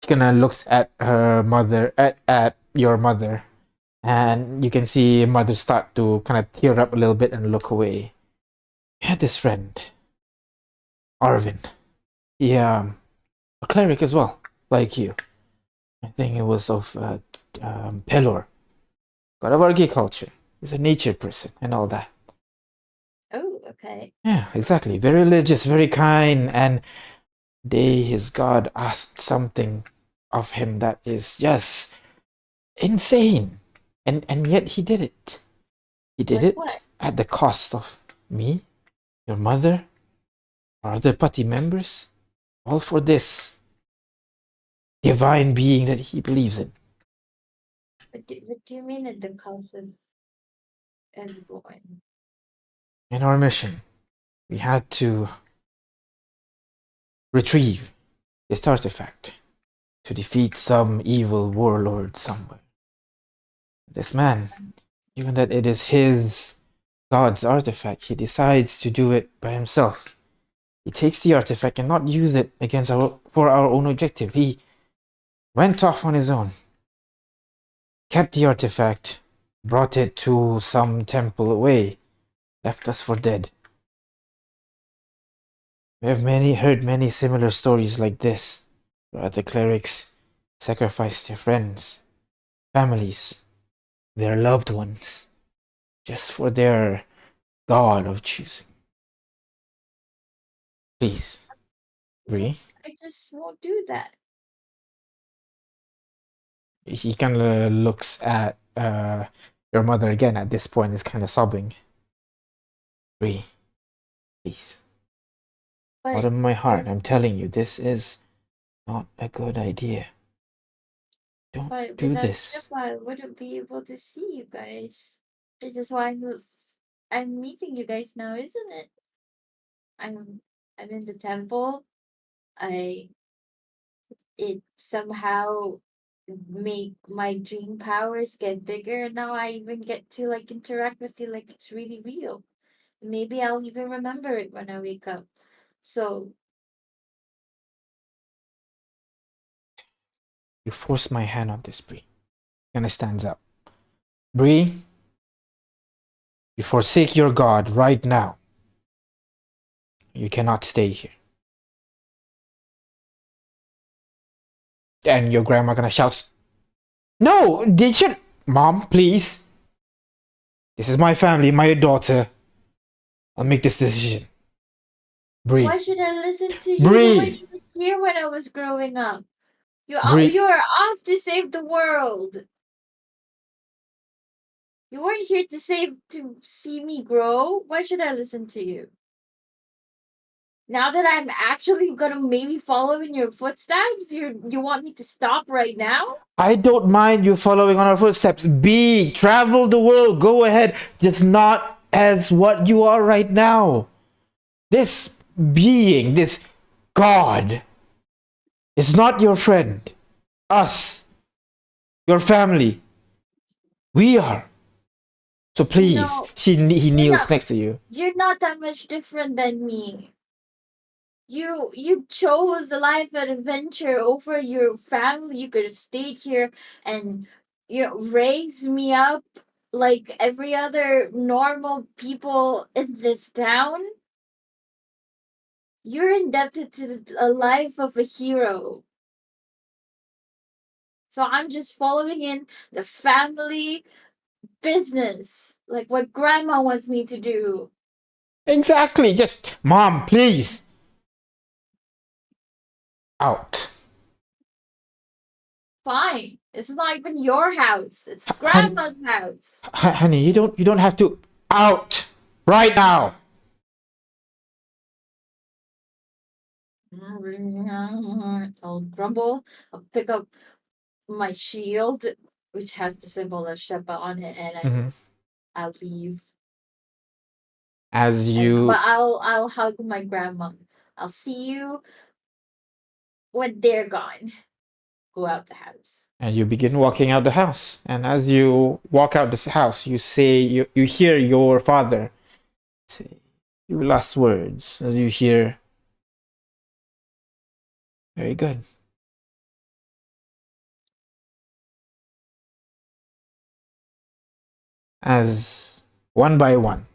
She kind of looks at her mother, at your mother, and you can see mother start to kind of tear up a little bit and look away. You had this friend, Arvin. He, a cleric as well, like you. I think it was of Pelor. God of agriculture. He's a nature person and all that. Oh, okay. Yeah, exactly. Very religious, very kind, and his god asked something of him that is just Insane. And yet he did it. He did Like it what? at the cost of me, your mother, our other party members, all for this divine being that he believes in. What do you mean at the cost of everyone? In our mission, we had to retrieve this artifact to defeat some evil warlord somewhere. This man, given that it is his god's artifact, he decides to do it by himself. He takes the artifact and not use it for our own objective. He went off on his own, kept the artifact, brought it to some temple away, left us for dead. We have heard many similar stories like this, where the clerics sacrificed their friends, families, their loved ones, just for their god of choosing. Please, Bree. I just won't do that. He kind of looks at your mother again at this point, is kind of sobbing. Bree, please. But Out of my heart, if- I'm telling you, this is not a good idea. Don't but do without this. Shippa, I wouldn't be able to see you guys. This is why I'm meeting you guys now, isn't it? I'm in the temple. I it somehow make my dream powers get bigger, and now I even get to like interact with you like it's really real. Maybe I'll even remember it when I wake up. So You force my hand on this, Bree. Kinda stands up. Bree, you forsake your god right now. You cannot stay here. And your grandma gonna shout, "No, did you, Mom, please. This is my family, my daughter. I'll make this decision." Bree, why should I listen to you? You weren't Bree, even here when I was growing up. Bree. You're off to save the world. You weren't here to see me grow. Why should I listen to you? Now that I'm actually gonna maybe follow in your footsteps, you want me to stop right now? I don't mind you following on our footsteps. Travel the world, go ahead. Just not as what you are right now. This being, this God, is not your friend. Us, your family, we are. So please, No, he you're kneels not. next to you. You're not that much different than me. You chose life and adventure over your family. You could have stayed here and raised me up like every other normal people in this town. You're indebted to a life of a hero. So I'm just following in the family business, like what grandma wants me to do. Exactly. Just, Mom, please. Out. Fine. This is not even your house. It's Honey, grandma's house. honey, you don't have to. Out right now. I'll grumble. I'll pick up my shield, which has the symbol of Shepa on it, and Mhm. I'll leave. As But you I'll hug my grandma. I'll see you when they're gone. Go out the house. and you begin walking out the house. And as you walk out this house, you hear your father say your last words. As you hear, very good. As one by one,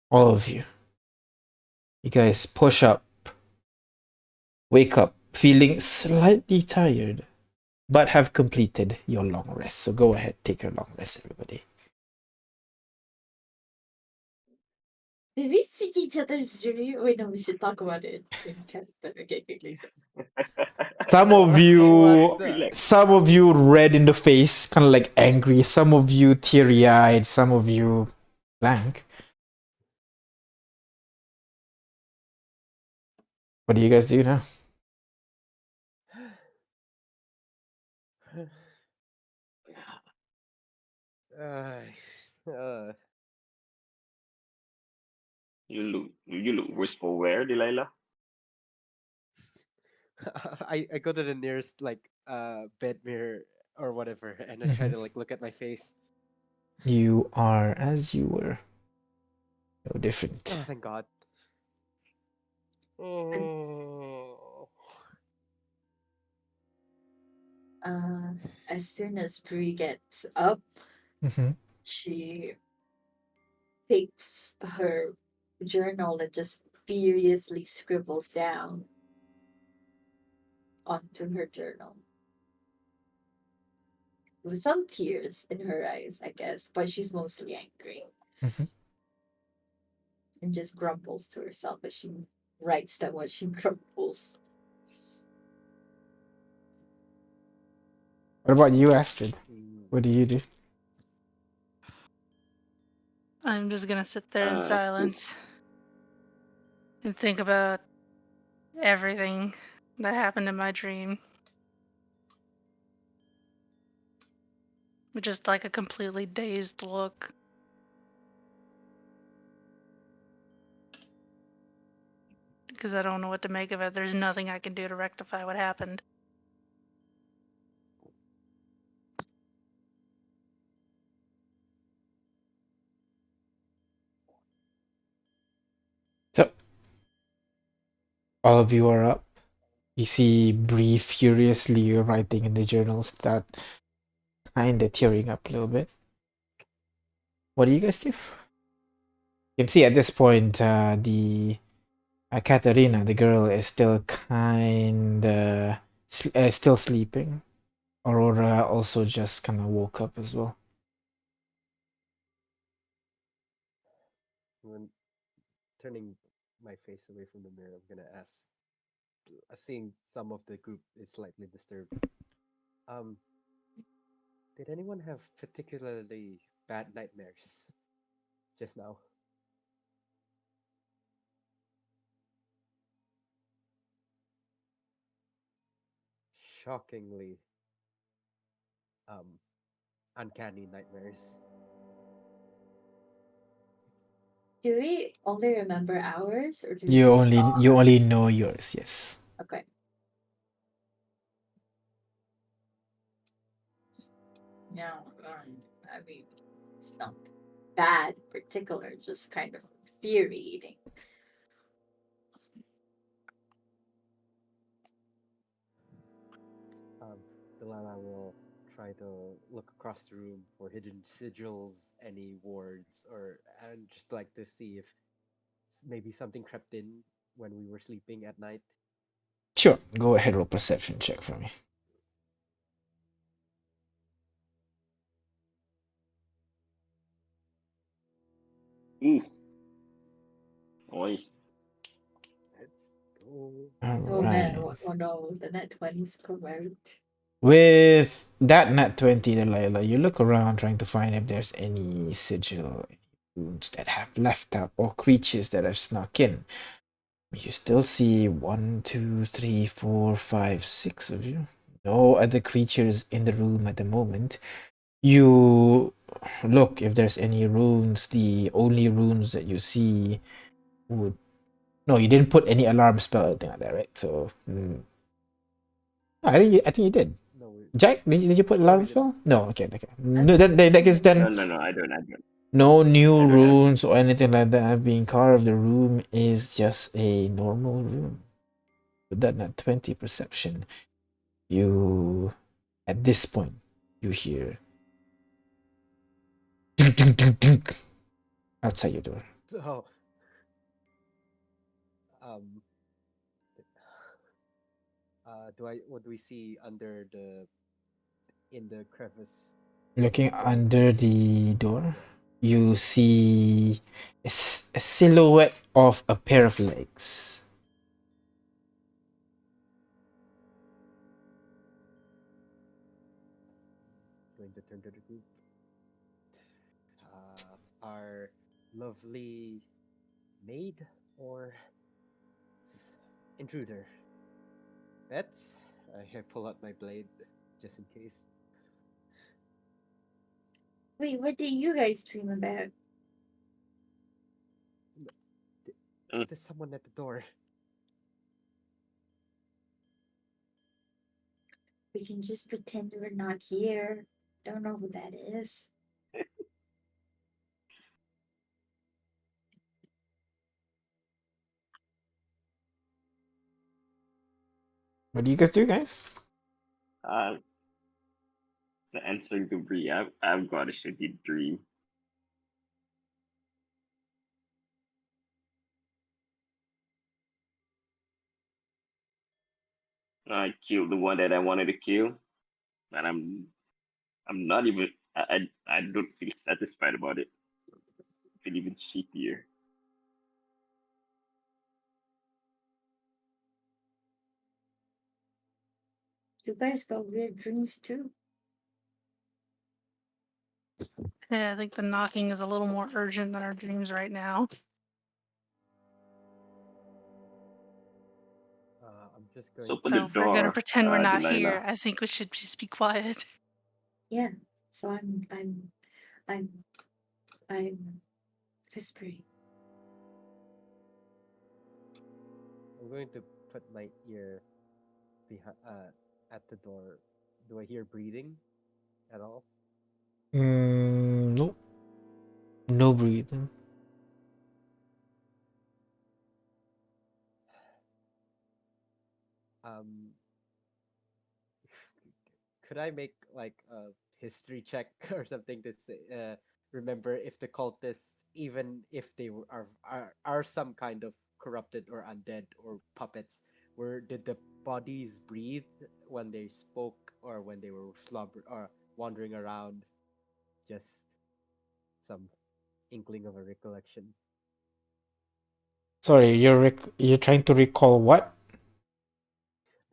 all of you guys push up, wake up, feeling slightly tired, but have completed your long rest. So go ahead, take your long rest, everybody. Did we see each other's dream? Wait, no, we should talk about it in character. Okay. Some of What you, the? Relax. some of you red in the face, kind of like angry. Some of you teary-eyed. Some of you blank. What do you guys do now? Uh, uh, You look worse for wear, Delilah. I go to the nearest like bed mirror or whatever, and I try Mhm. to like look at my face. You are as you were. No different. Oh, thank God. Oh. Uh, as soon as Brie gets up, Mhm. she takes her journal and just furiously scribbles down onto her journal with some tears in her eyes, I guess, but she's mostly angry Mhm. and just grumbles to herself as she writes down what she grumbles. What about you, Astrid? Mm. What do you do? I'm just gonna sit there in School. silence and think about everything that happened in my dream. With just like a completely dazed look. Because I don't know what to make of it. There's nothing I can do to rectify what happened. So, all of you are up. You see Bree furiously writing in the journals that kind of tearing up a little bit. What do you guys do? You can see at this point, the Katerina, the girl, is still kind of still sleeping. Aurora also just kind of woke up as well. When turning my face away from the mirror, I'm gonna ask, seeing some of the group is slightly disturbed. Um, did anyone have particularly bad nightmares just now? Shockingly, um, uncanny nightmares. Do we only remember ours or do we You only saw you her? only know yours, yes. Okay. Yeah, I mean, it's not bad particular, just kind of infuriating. Um, Delilah will try to look across the room for hidden sigils, any wards, or and just like to see if maybe something crept in when we were sleeping at night. Sure, go ahead, roll perception check for me. Ooh, nice. Let's go. All Oh man, right. oh no, the net 20's come out. With that nat 20, Delilah, you look around trying to find if there's any sigil, any wounds that have left out, or creatures that have snuck in. You still see 1, 2, 3, 4, 5, 6 of you. No other creatures in the room at the moment. You look if there's any runes. The only runes that you see would. No, you didn't put any alarm spell or anything like that, right? So, I think you did. No, Jack, did you put no, we alarm didn't. spell? No, okay. No, then that is then No, I don't. no new I don't have. runes or anything like that have been carved. The room is just a normal room. With that net 20 perception, you at this point you hear dunk, dunk, dunk, dunk, outside your door. So, um, what do we see under the in the crevice? Looking What under is the door. you see a silhouette of a pair of legs. Going to turn to the group. Our lovely maid or intruder. That's. I pull out my blade just in case. Wait, what did you guys dream about? There's someone at the door. We can just pretend we're not here. Don't know who that is. What do you guys do, guys? Uh, answering debris. I've got a shitty dream. I killed the one that I wanted to kill, and I'm not even. I don't feel satisfied about it. I feel even shittier. You guys got weird dreams too. Yeah, I think the knocking is a little more urgent than our dreams right now. I'm just So going open the So if we're gonna door, pretend we're not Delilah. here, I think we should just be quiet. Yeah. So I'm whispering. I'm going to put my ear behind at the door. Do I hear breathing at all? Nope. No breathing. Um, could I make like a history check or something to say, remember if the cultists, even if they are some kind of corrupted or undead or puppets, did the bodies breathe when they spoke or when they were slumber or wandering around? Just some inkling of a recollection. Sorry, you're trying to recall what?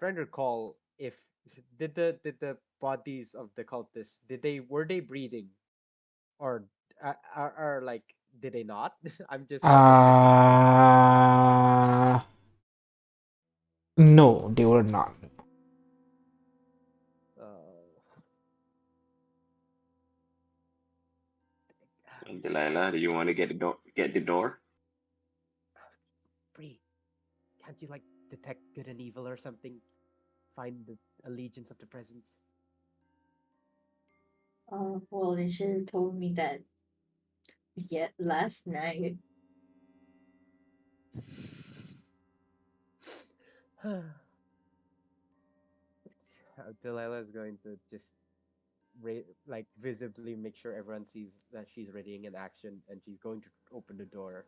Trying to recall if did the bodies of the cultists, were they breathing or are like, did they not? I'm just trying to check. No, they were not. Uh, Delilah, do you want to get the door? Get the door? Bree, can't you like detect good and evil or something? Find the allegiance of the presence. Well, they should have told me that yet last night. Delilah is going to just like visibly make sure everyone sees that she's readying an action, and she's going to open the door,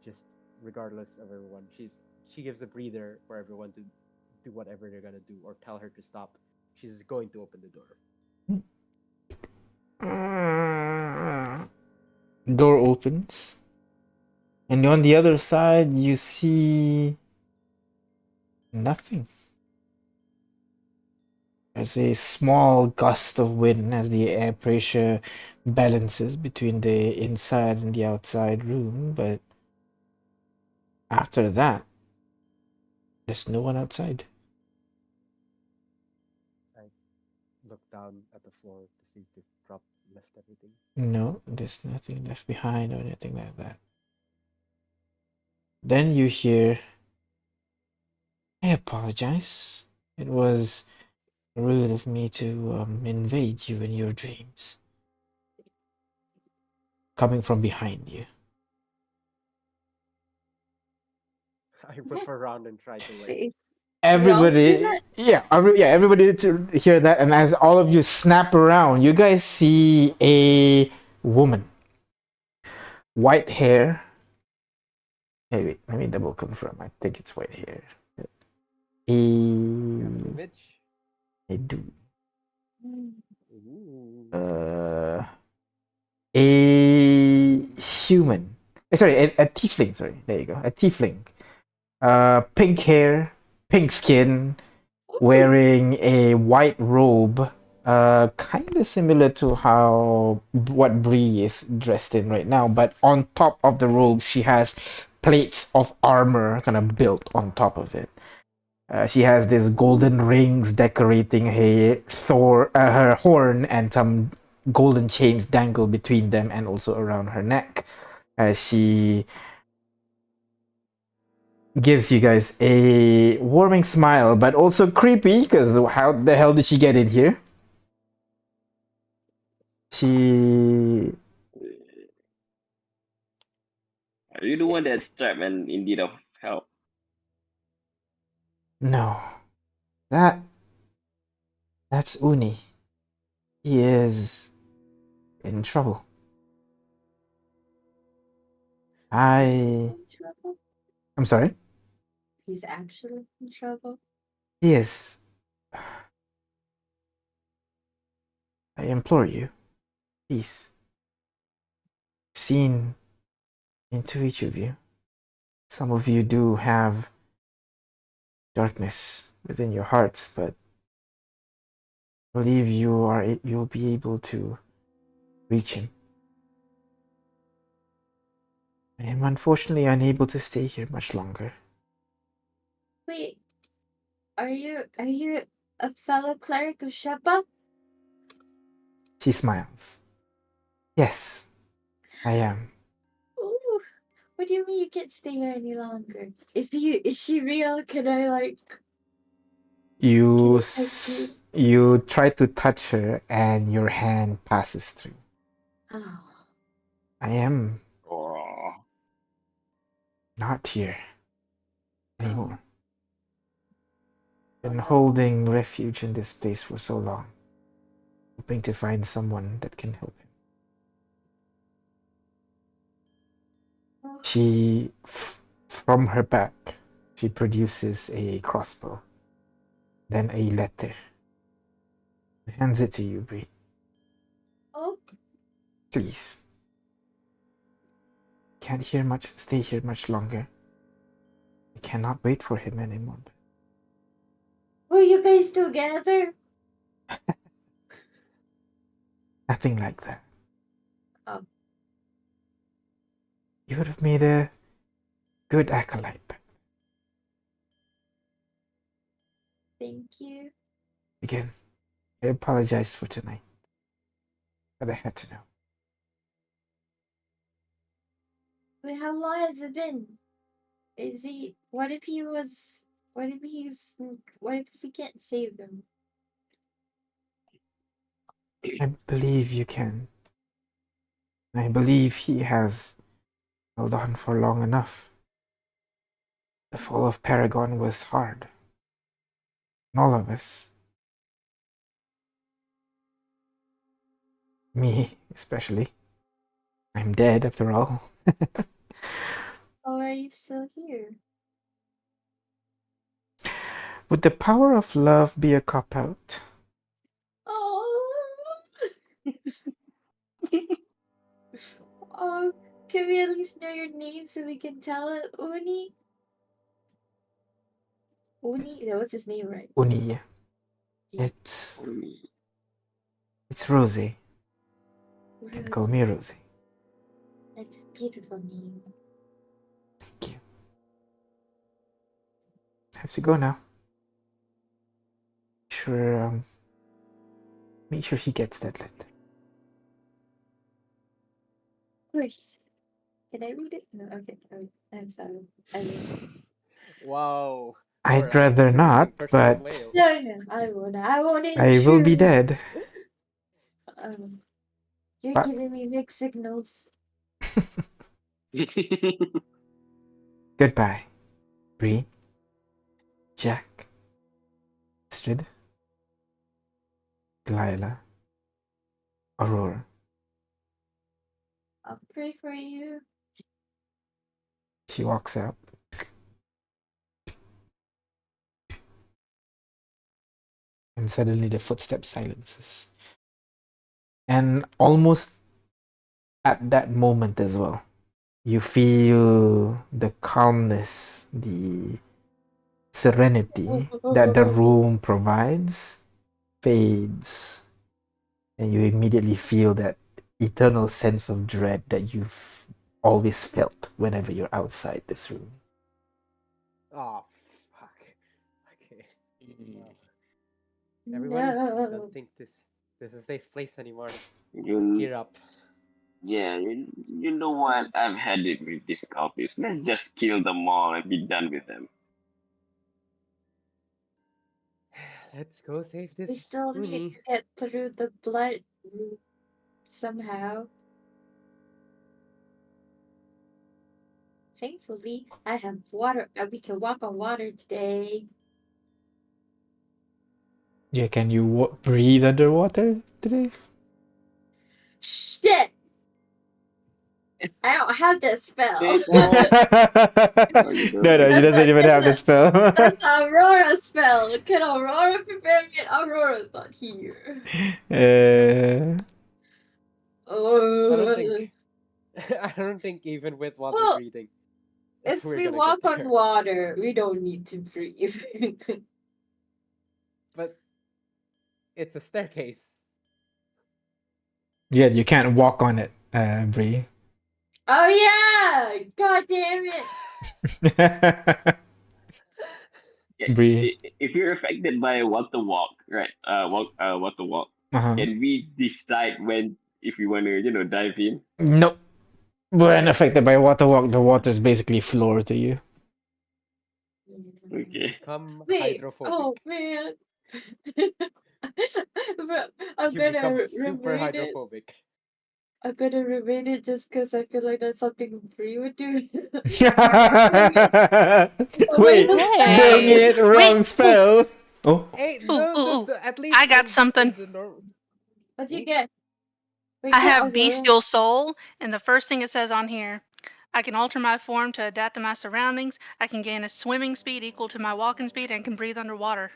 just regardless of everyone. She gives a breather for everyone to do whatever they're gonna do or tell her to stop. She's going to open the door. Door opens, and on the other side, you see nothing. There's a small gust of wind as the air pressure balances between the inside and the outside room, but after that, there's no one outside. I look down at the floor to see if they've left everything. No, there's nothing left behind or anything like that. Then you hear, I apologize. It was rude of me to invade you in your dreams. Coming from behind you. I whip around and try to like. Wait, we all see Everybody, that? everybody to hear that, and as all of you snap around, you guys see a woman, white hair. Hey, wait, let me double confirm. I think it's white hair. Got an A, image. I do. Hmm. Ooh. Uh, a human. Sorry, a tiefling. Sorry, there you go. A tiefling. Pink hair, pink skin, Ooh, wearing a white robe. Kind of similar to how what Bree is dressed in right now, but on top of the robe, she has plates of armor kind of built on top of it. She has these golden rings decorating her horn, and some golden chains dangle between them and also around her neck. She gives you guys a warming smile, but also creepy because how the hell did she get in here? She Are you the one that's trapped and in need of help? no, that that's Uni. He is in trouble. I in trouble? I'm sorry. He's actually in trouble. He is. I implore you, please. Seen into each of you. Some of you do have darkness within your hearts, but I believe you'll be able to reach him. I am unfortunately unable to stay here much longer. Wait, are you a fellow cleric of Sheppa? She smiles. Yes, I am. Ooh, what do you mean you can't stay here any longer? Is she real? Can I touch you? You try to touch her and your hand passes through. Oh, I am Oh, not here anymore. oh Been no. holding refuge in this place for so long, hoping to find someone that can help him. Oh, From her back, she produces a crossbow, then a letter, and hands it to you, Bree. oh, Please, can't stay here much longer. I cannot wait for him anymore. were you guys together? Nothing like that. Oh, You would have made a good acolyte. thank you. Again, I apologize for tonight, but I had to know. Wait, how long has it been? Is he? What if he was? What if he's? What if we can't save him? I believe you can. I believe he has held on for long enough. The fall of Paragon was hard. On all of us. Me, especially. I'm dead after all. Or are you still here? Would the power of love be a cop out? Oh, oh, can we at least know your name so we can tell it, Uni? Uni? Yeah, what's his name, right? Uni. Yeah. It's only. it's Rosie. You can call me Rosie. Rosie. That's a beautiful name. Thank you. I have to go now. Sure, make sure he gets that letter. Of course. Can I read it? No, okay. I'm sorry. I will. Wow. I'd Cora, rather you're being not, personal but mail. No, no, I won't. I won't I will be intrude. dead. Um, you're But giving me mixed signals. goodbye, Bree, Jack, Astrid, Delilah, Aurora. I'll pray for you. She walks out. And suddenly the footsteps silences. And almost at that moment as well, You feel the calmness, the serenity that the room provides fades, and you immediately feel that eternal sense of dread that you've always felt whenever you're outside this room. Oh, fuck. Okay. Mm. Everyone, I No. don't think this is a safe place anymore. You, Gear up. yeah, you know what? I've had it with these copies. Let's just kill them all and be done with them. Let's go save We this still need Uni. to get through the blood route somehow. Thankfully, I have water. We can walk on water today. Yeah, can you breathe underwater today? Shit! I don't have that spell. Oh, no, you No, don't. no, she doesn't even have the spell. That's Aurora spell. Can Aurora prepare me? Aurora's not here. uh, I don't Oh. think I don't think even with water Well, breathing if we're we gonna get walk on there. water, we don't need to breathe. But it's a staircase. yeah, you can't walk on it, Bree. Oh yeah! God damn it! Yeah, Bree. if you're affected by water walk, right? Water walk. Uh-huh. Can we decide when if we want to, dive in? Nope. When affected by water walk, the water is basically floor to you. You Okay. become Wait. hydrophobic. Oh man. But I'm You become gonna super remain it. hydrophobic. I'm gonna remain it just because I feel like that's something Bree would do. Wait Wait, a dang spell. Hey, it, wait. wrong Ooh, spell. Oh, Hey, ooh, ooh, ooh. at I least got something. in the normal. What'd you Hmm? get? Wait, I get have Aurora. bestial soul, and the first thing it says on here, I can alter my form to adapt to my surroundings. I can gain a swimming speed equal to my walking speed and can breathe underwater.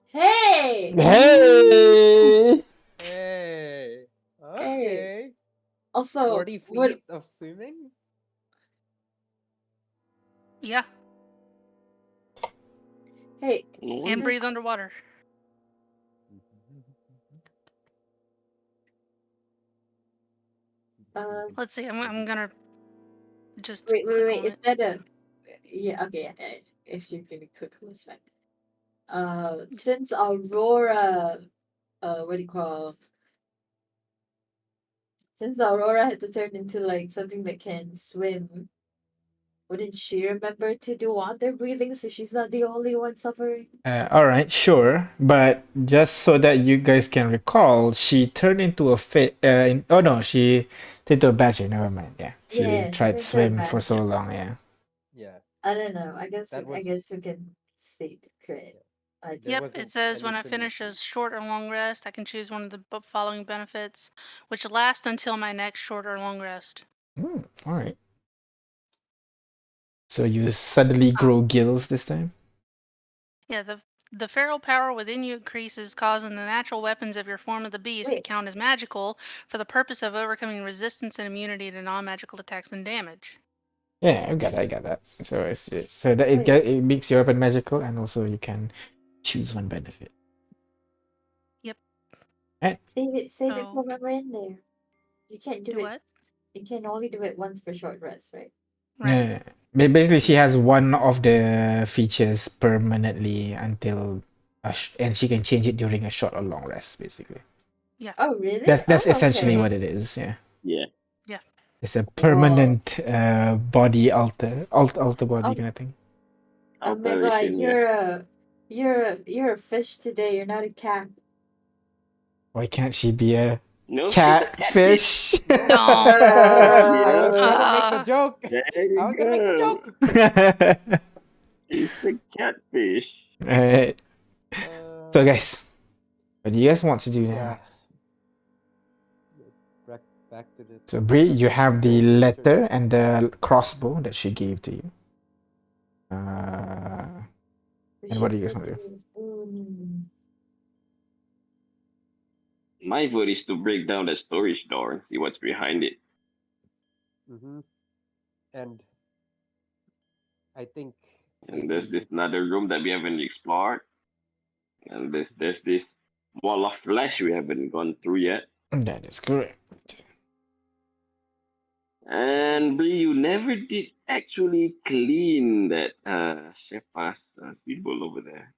Hey! Ooh. hey! Hey. Hey. Okay. Also, 40 what? feet of swimming? Yeah, Hey, and Mm. since breathe underwater. um, Let's see. I'm gonna just wait. click on Is it. that a? Yeah. Okay. If you're gonna click on this, fine. Since Aurora, what do you call? Since Aurora had to turn into like something that can swim, wouldn't she remember to do water breathing so she's not the only one suffering? All right, sure, but just so that you guys can recall, she turned into a oh no, she turned into a badger. Never mind. Yeah, she Yeah, she tried turned into a swim for so badger. long. Yeah. Yeah, I don't know. that I guess we was. can say the crit. Yeah, I there think. Yep, it wasn't says any when I swimming finish a speed. short or long rest, I can choose one of the following benefits, which last until my next short or long rest. All right. So you suddenly Ah, grow gills this time. Yeah, the feral power within you increases, causing the natural weapons of your form of the beast to wait. count as magical for the purpose of overcoming resistance and immunity to non-magical attacks and damage. Yeah, I got that. So so that Wait. it makes your weapon magical, and also you can choose one benefit. Yep. Right. Save it Oh, for when we're in there. You can't do do it. what? You can only do it once per short rest, right? Right. Yeah. Basically, she has one of the features permanently until, and she can change it during a short or long rest. Basically, Yeah. Oh, really? that's Oh, essentially okay. what it is. Yeah, Yeah. Yeah. it's a Whoa. permanent body alter body Oh, kind of thing. oh my god, Alteration, yeah. you're a fish today. You're not a cat. Why can't she be a No, she's a catfish. catfish? No, Don't. I was gonna make the Uh, joke. There I you was gonna make the go. joke. It's a catfish. Alright. So, Uh, guys, what do you guys want to do yeah. now? Back back to the So, Brie, you Paragon have the Lost. What's your letter and the crossbow that she gave to you. We And what do should you guys go want to do? to. My vote is to break down the storage door and see what's behind it. Mm-hmm. And I think And there's maybe this it's another room that we haven't explored. And there's this wall of flesh we haven't gone through yet. That is correct. I think And Bree, you never did actually clean that Shepa's symbol over there.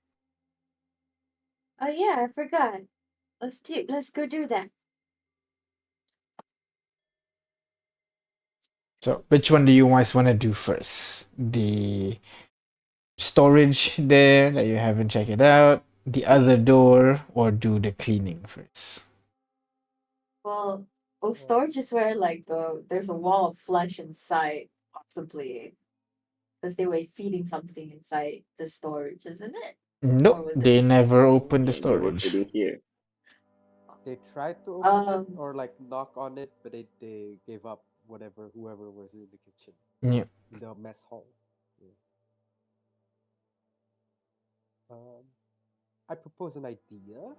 Oh yeah, I forgot. Let's go do that. So, which one do you guys want to do first? The storage there that you haven't checked it out, the other door, or do the cleaning first? Well, well, storage is where like there's a wall of flesh inside, possibly because they were feeding something inside the storage, isn't it? Or Nope, was it? they never No, opened the they were storage. hiding here. they tried to open it Um. or like knock on it, but they gave up whatever whoever was in the kitchen, Yeah. in the mess hall. Yeah. Um, I propose an idea.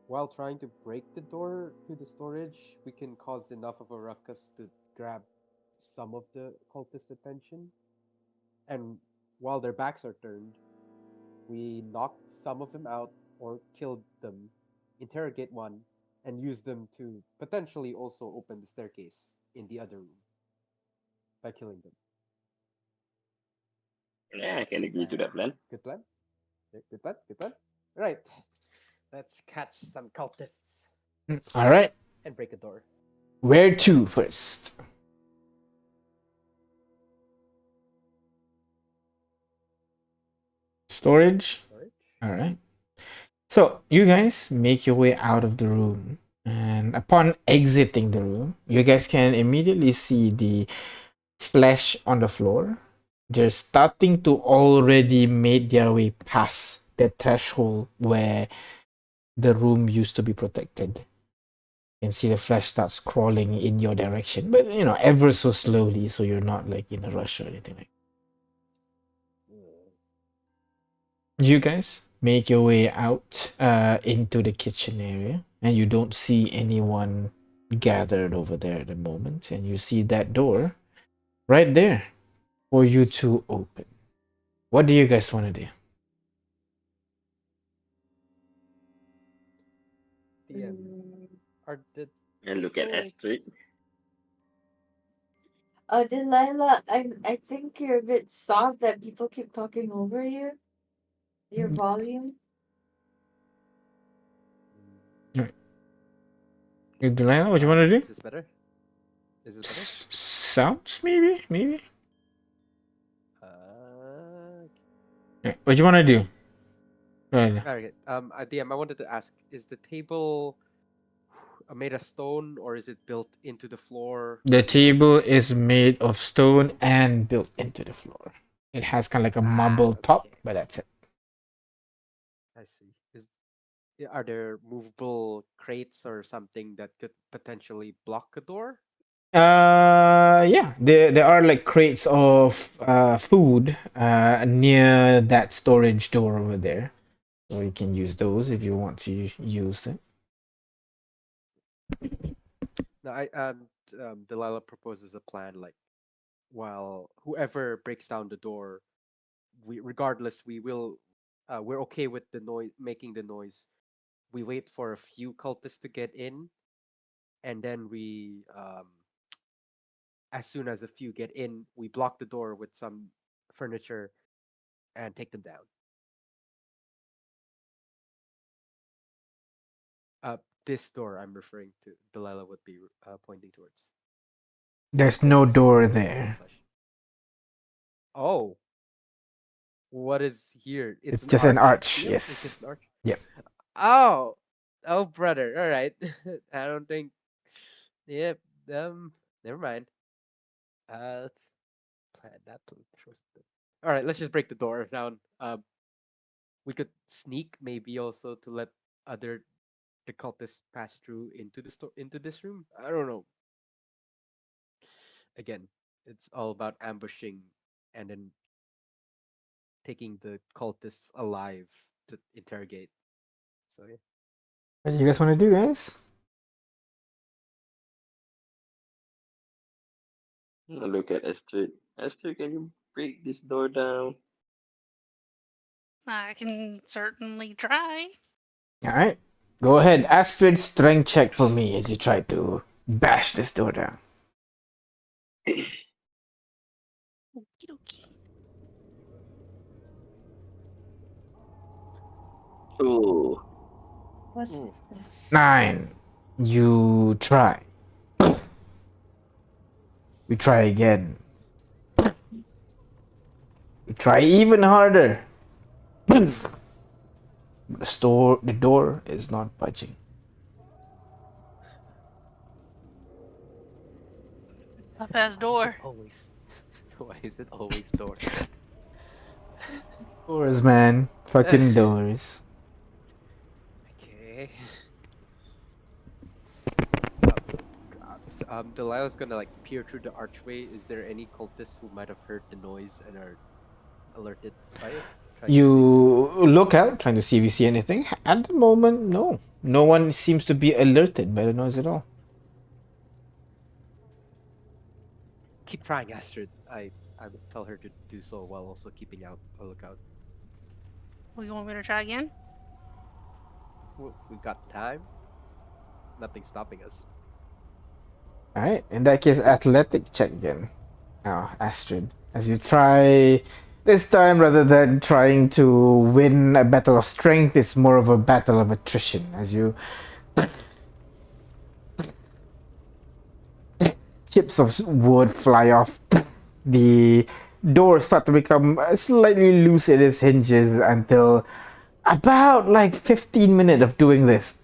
While trying to break the door to the storage, we can cause enough of a ruckus to grab some of the cultists' attention. And while their backs are turned, we knock some of them out or kill them, interrogate one, and use them to potentially also open the staircase in the other room by killing them. Yeah, I can agree to that plan. Good plan? Good plan? Good plan? Right. Let's catch some cultists All right. and break a door. Where to first? Storage. Storage? All right. So you guys make your way out of the room, and upon exiting the room, you guys can immediately see the flesh on the floor. They're starting to already make their way past the threshold where the room used to be protected. You can see the flesh starts crawling in your direction, but ever so slowly, so you're not like in a rush or anything like that. You guys make your way out into the kitchen area, and you don't see anyone gathered over there at the moment, and you see that door right there for you to open. What do you guys want to do? DM, mm, are the And look at Astrid. tables Delilah, I think you're a bit soft that people keep talking over you. Your volume. Alright. Delilah, what you want to do? Is this better? Is this better? Sounds, maybe. Uh, What you want to do? Right. okay. DM, I wanted to ask: is the table made of stone, or is it built into the floor? The table is made of stone and built into the floor. It has kind of like a marble top, Okay. but that's it. I see. Are there movable crates or something that could potentially block a door? Yeah, there are like crates of food near that storage door over there, so you can use those if you want to use them. No, Delilah proposes a plan like while whoever breaks down the door, regardless we're okay with the noise making the noise. We wait for a few cultists to get in, and then we as soon as a few get in, we block the door with some furniture and take them down. Uh, this door I'm referring to, Delilah would be pointing towards. There's no Closest to door the wall of there. flesh. Oh, what is here? It's It's an just an arch. arch. DM, it's just Yes. an arch. Yep. Oh, oh, brother. All right. I don't think. Yep. Never mind. Let's plan that. All right. Let's just break the door down. We could sneak, maybe also to let other the cultists pass through into the into this room. I don't know. Again, it's all about ambushing and then taking the cultists alive to interrogate. So yeah. What do you guys want to do, guys? I look at Esther. Esther, can you break this door down? I can certainly try. Alright. Go ahead, Astrid, strength check for me as you try to bash this door down. Okie dokie. Oh, What's Ooh. 9. You try. You try again. You try even harder. The door is not budging. Up as Why is it door. always why is it always doors? Doors, man. Fucking doors. Okay. Delilah's gonna like peer through the archway. Is there any cultists who might have heard the noise and are alerted by it? Trying to think. You look out, trying to see if you see anything. At the moment, no. No one seems to be alerted by the noise at all. Keep trying, Astrid. I will tell her to do so while also keeping out a lookout. We want me to try again? We got time. Nothing stopping us. Alright, in that case, athletic check again. Now, Astrid, as you try this time, rather than trying to win a battle of strength, it's more of a battle of attrition. As you chips of wood fly off, the door start to become slightly loose in its hinges until about like 15 minutes of doing this.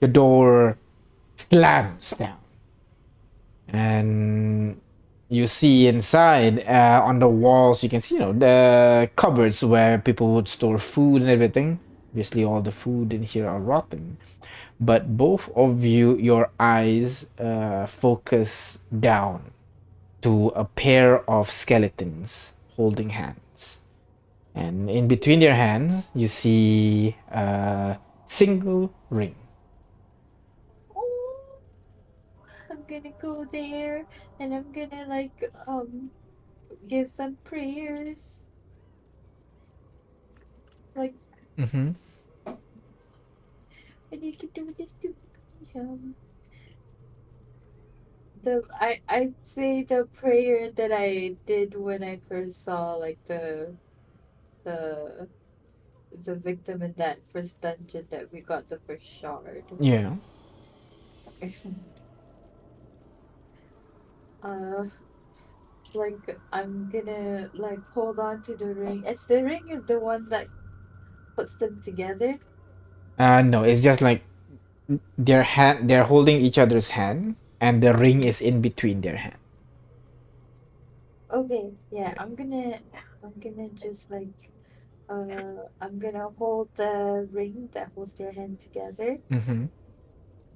The door slams down, and you see inside on the walls. You can see, the cupboards where people would store food and everything. Obviously, all the food in here are rotten. But both of you, your eyes focus down to a pair of skeletons holding hands. And in between their hands, you see a single ring. Oh, I'm gonna go there and I'm gonna give some prayers. Like, Mm-hmm. and you can do this to me. I'd say the prayer that I did when I first saw like the the victim in that first dungeon that we got the first shard. Yeah. uh I'm gonna hold on to the ring. Is the ring is the one that puts them together? No, it's just like they're holding each other's hand, and the ring is in between their hand. Okay, yeah, Yeah. I'm gonna just I'm gonna hold the ring that holds their hand together, Mm-hmm.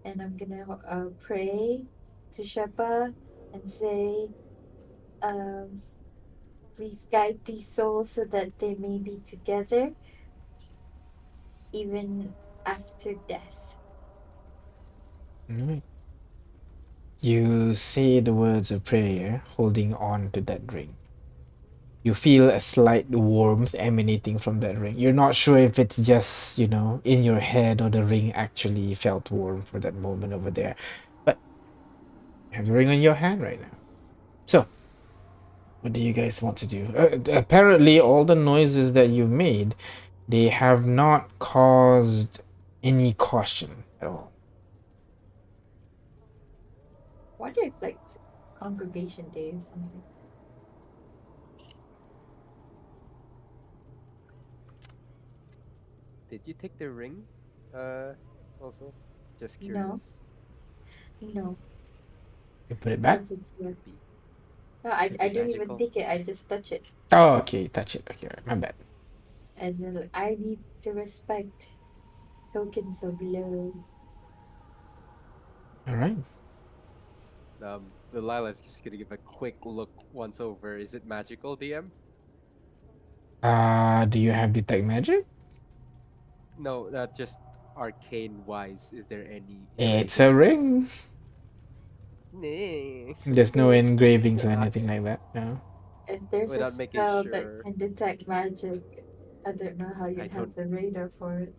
and I'm gonna pray to Shepa and say, um, please guide these souls so that they may be together even after death. Alright. You say the words of prayer, holding on to that ring. You feel a slight warmth emanating from that ring. You're not sure if it's just, in your head or the ring actually felt warm for that moment over there. But you have the ring on your hand right now. So, what do you guys want to do? Apparently, all the noises that you made, they have not caused any caution at all. Wonder if congregation day or something. Did you take the ring? Also, just No, curious. no, You put it back? since it's here. Could be No, I could I be don't even magical. take it. I just touch it. Oh, okay, touch it. Okay, right, my bad. As in, I need to respect tokens of love. All right. Delilah's just gonna give a quick look once over. Is it magical, DM? Do you have detect magic? No, not just arcane wise, is there any It's a engravings? ring. Nah. There's no engravings or Uh, anything like that. No. If there's a Without making spell that sure, can detect magic, I don't know how I you'd have don't. the radar for it.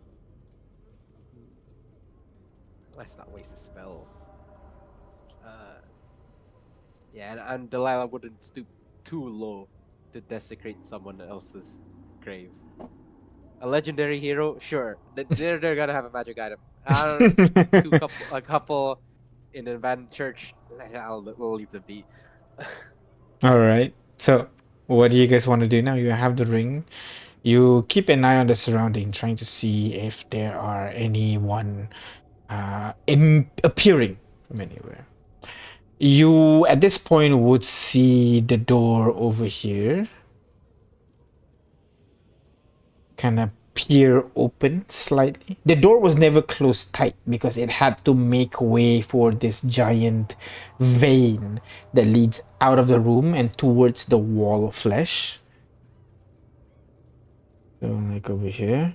Hmm, let's not waste a spell. Uh, yeah, and Delilah wouldn't stoop too low to desecrate someone else's grave. A legendary hero, sure, they're gonna have a magic item. A couple in an abandoned church, I'll leave them be. All right. So, what do you guys want to do now? You have the ring. You keep an eye on the surrounding, trying to see if there are anyone appearing from anywhere. You, at this point, would see the door over here kind of peer open slightly. The door was never closed tight because it had to make way for this giant vein that leads out of the room and towards the wall of flesh. So, like over here.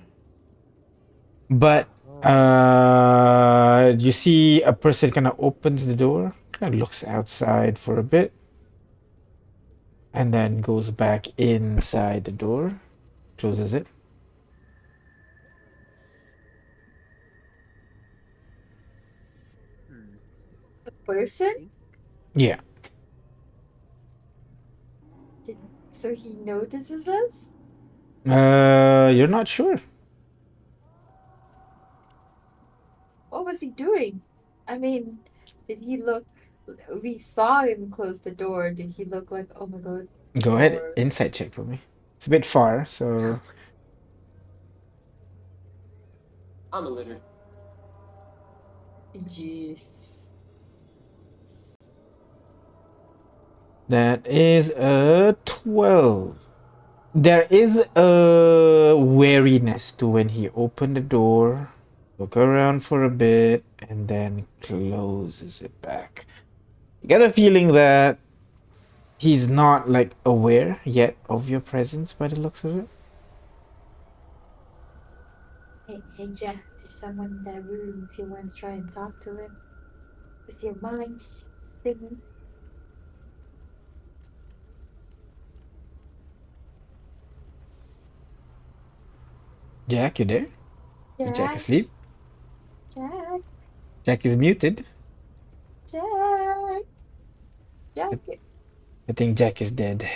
But Oh, you see a person kind of opens the door, kind of looks outside for a bit, and then goes back inside the door, closes it. hmm. A person? Think Yeah. Did, so he notices us? You're not sure. What was he doing? I mean, did he look? We saw him close the door. Did he look like, oh my god? Go ahead, Or, insight check for me. It's a bit far, so jeez. that is a 12. There is a wariness to when he opened the door, look around for a bit, and then closes it back. You get a feeling that he's not like aware yet of your presence by the looks of it. Hey, Jack, there's someone in that room if you want to try and talk to him. With your mind singing. Jack, you there? Is Jack Jack, asleep? Jack, Jack is muted. Jack, Jack. I think Jack is dead.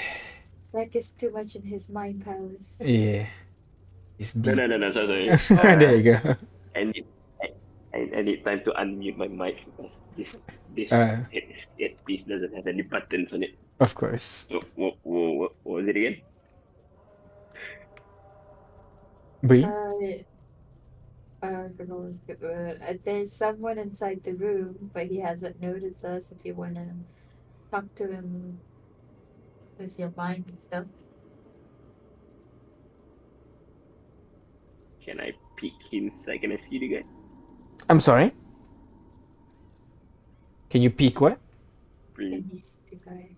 Jack is too much in his mind palace. Yeah, he's No, deep. no, no, no, sorry. There you go. I need, I, I need time to unmute my mic because this Uh, piece doesn't have any buttons on it. of course. So, what was it again? Bree? Uh, there's someone inside the room, but he hasn't noticed us. If you want to talk to him with your mind and stuff. Can I peek inside? Can I see the guy? I'm sorry. Can you peek what? Bring- And he's the guy.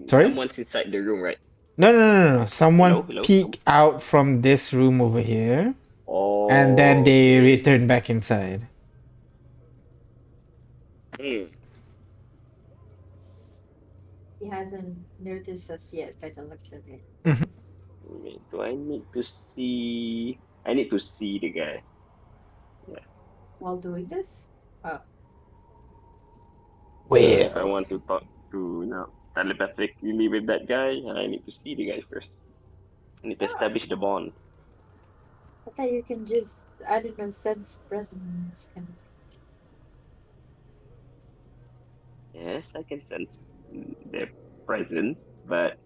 Sorry? Someone's inside the room, right? No, no, no, no, no. Someone Hello, hello, hello. peek out from this room over here, and then Oh, they okay. return back inside. Hmm. He hasn't noticed us yet by the looks of it. Wait, do I need to see? I need to see the guy. Yeah. While doing this? Oh, If I Well, want to talk to, telepathically with that guy, I need to see the guy first. I need to oh. establish the bond. I thought you can just, I don't know, sense presence. Kind of. Yes, I can sense their presence, but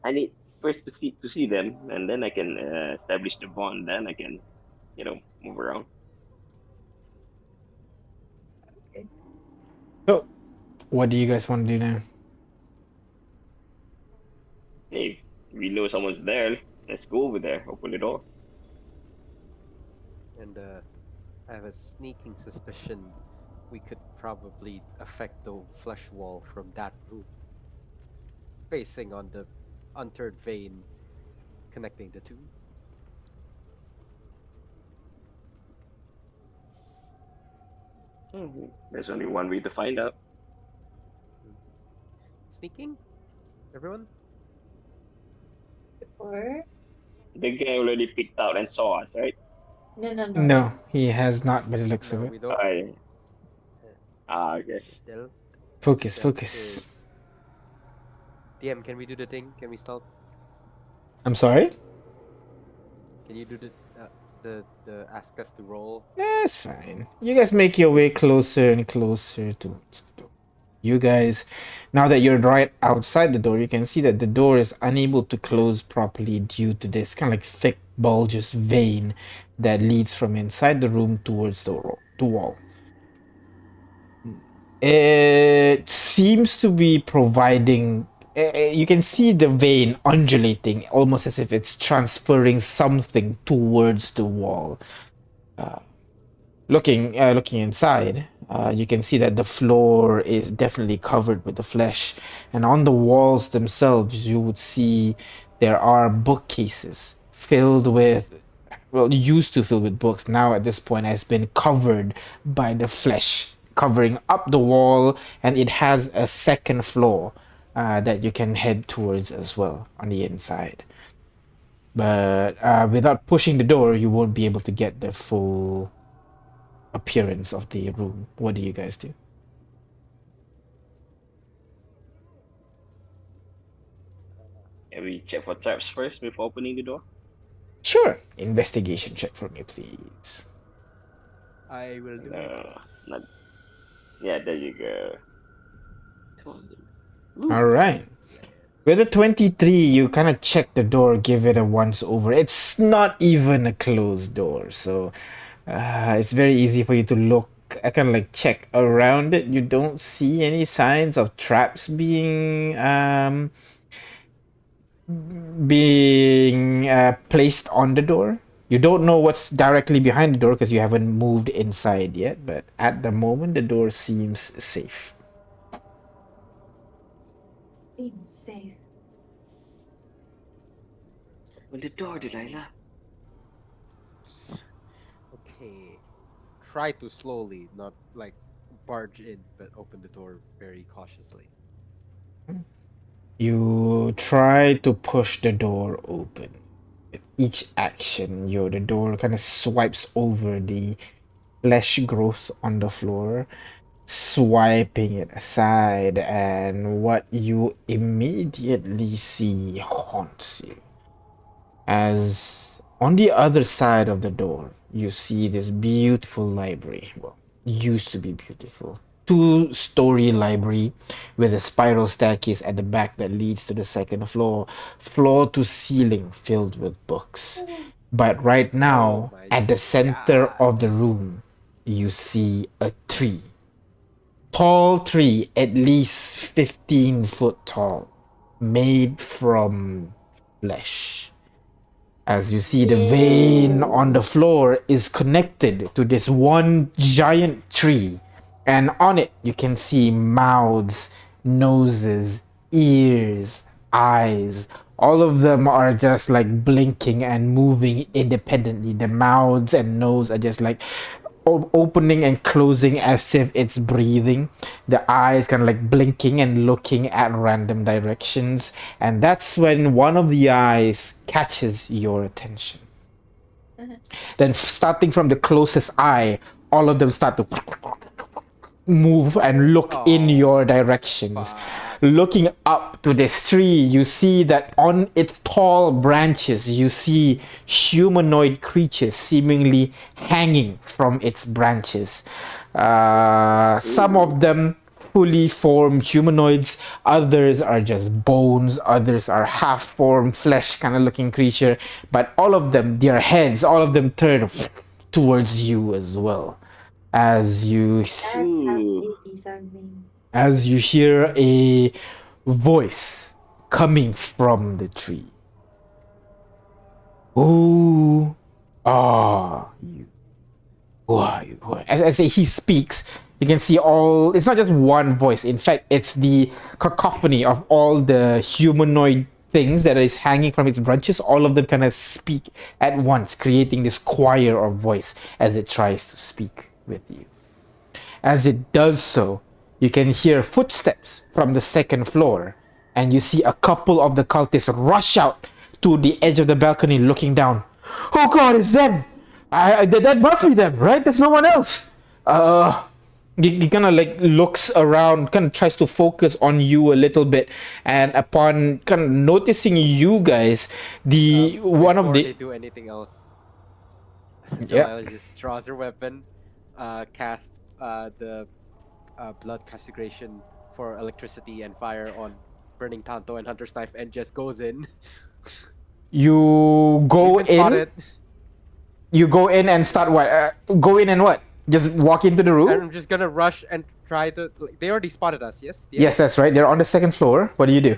I need first to see them, and then I can establish the bond. Then I can, move around. Okay. so what do you guys want to do now? Hey, we know someone's there. Let's go over there. Open the door. and I have a sneaking suspicion we could probably affect the flesh wall from that room, facing on the unturned vein connecting the two. There's only one way to find out. Sneaking, everyone. Or The guy already picked out and saw us, right? no, no, no. No, he has not by the looks of No, it. we don't. I Uh, okay. stealth, Focus, stealth focus. is DM. Can we do the thing? Can we stealth? I'm sorry? Can you do the ask us to roll? That's fine. You guys make your way closer and closer towards the door. You guys, now that you're right outside the door, you can see that the door is unable to close properly due to this kind of like thick, bulbous vein that leads from inside the room towards the wall. It seems to be providing. You can see the vein undulating, almost as if it's transferring something towards the wall. Looking inside, you can see that the floor is definitely covered with the flesh, and on the walls themselves, you would see there are bookcases filled with, well, used to fill with books. Now at this point, has been covered by the flesh, covering up the wall, and it has a second floor that you can head towards as well on the inside. But without pushing the door, you won't be able to get the full appearance of the room. What do you guys do? Can we check for traps first before opening the door? Sure. Investigation check for me, please. I will do it. No, not. Yeah, there you go. Come on. All right. With a 23, you kind of check the door, give it a once over. It's not even a closed door, so it's very easy for you to look. I kind of like check around it. You don't see any signs of traps being placed on the door. You don't know what's directly behind the door because you haven't moved inside yet, but at the moment, the door seems safe. Being safe. Open the door, Delilah. Okay. Try to slowly, not like barge in, but open the door very cautiously. You try to push the door open. With each action, the door kind of swipes over the flesh growth on the floor, swiping it aside, and what you immediately see haunts you. As on the other side of the door, you see this beautiful library. Well, used to be beautiful. Two-story library with a spiral staircase at the back that leads to the second floor, floor to ceiling filled with books. But right Oh now, my at the center god. of the room, you see a tree. Tall tree, at least 15 foot tall, made from flesh. As you see, the vein on the floor is connected to this one giant tree, and on it you can see mouths, noses, ears, eyes. All of them are just like blinking and moving independently. The mouths and nose are just like opening and closing as if it's breathing. The eyes kind of like blinking and looking at random directions. And that's when one of the eyes catches your attention. Then, starting from the closest eye, all of them start to move and look in your directions. Fuck. Looking up to this tree, you see that on its tall branches, you see humanoid creatures seemingly hanging from its branches. Some of them fully formed humanoids, others are just bones, others are half formed flesh kind of looking creature, but all of them, their heads, all of them turn towards you as well. As you That's how Ooh. babies are made. as you hear a voice coming from the tree. Who are you? Who are you? As he speaks, you can see all. It's not just one voice. In fact, it's the cacophony of all the humanoid things that is hanging from its branches. All of them kind of speak at once, creating this choir of voice as it tries to speak with you. As it does so, you can hear footsteps from the second floor, and you see a couple of the cultists rush out to the edge of the balcony looking down. Oh god, it's them! That must be them, right? There's no one else. He kind of like looks around, kind of tries to focus on you a little bit, and upon kind of noticing you guys, the one of Before they the do anything else, yeah, Delilah just draws her weapon, casts the blood consecration for electricity and fire on Burning Tanto and Hunter's Knife, and just goes in. you We've go been in, spotted. you go in and start what? Go in and what? Just walk into the room. I'm just gonna rush and try to. Like, they already spotted us. Yes. Yes, that's right. They're on the second floor. What do you do?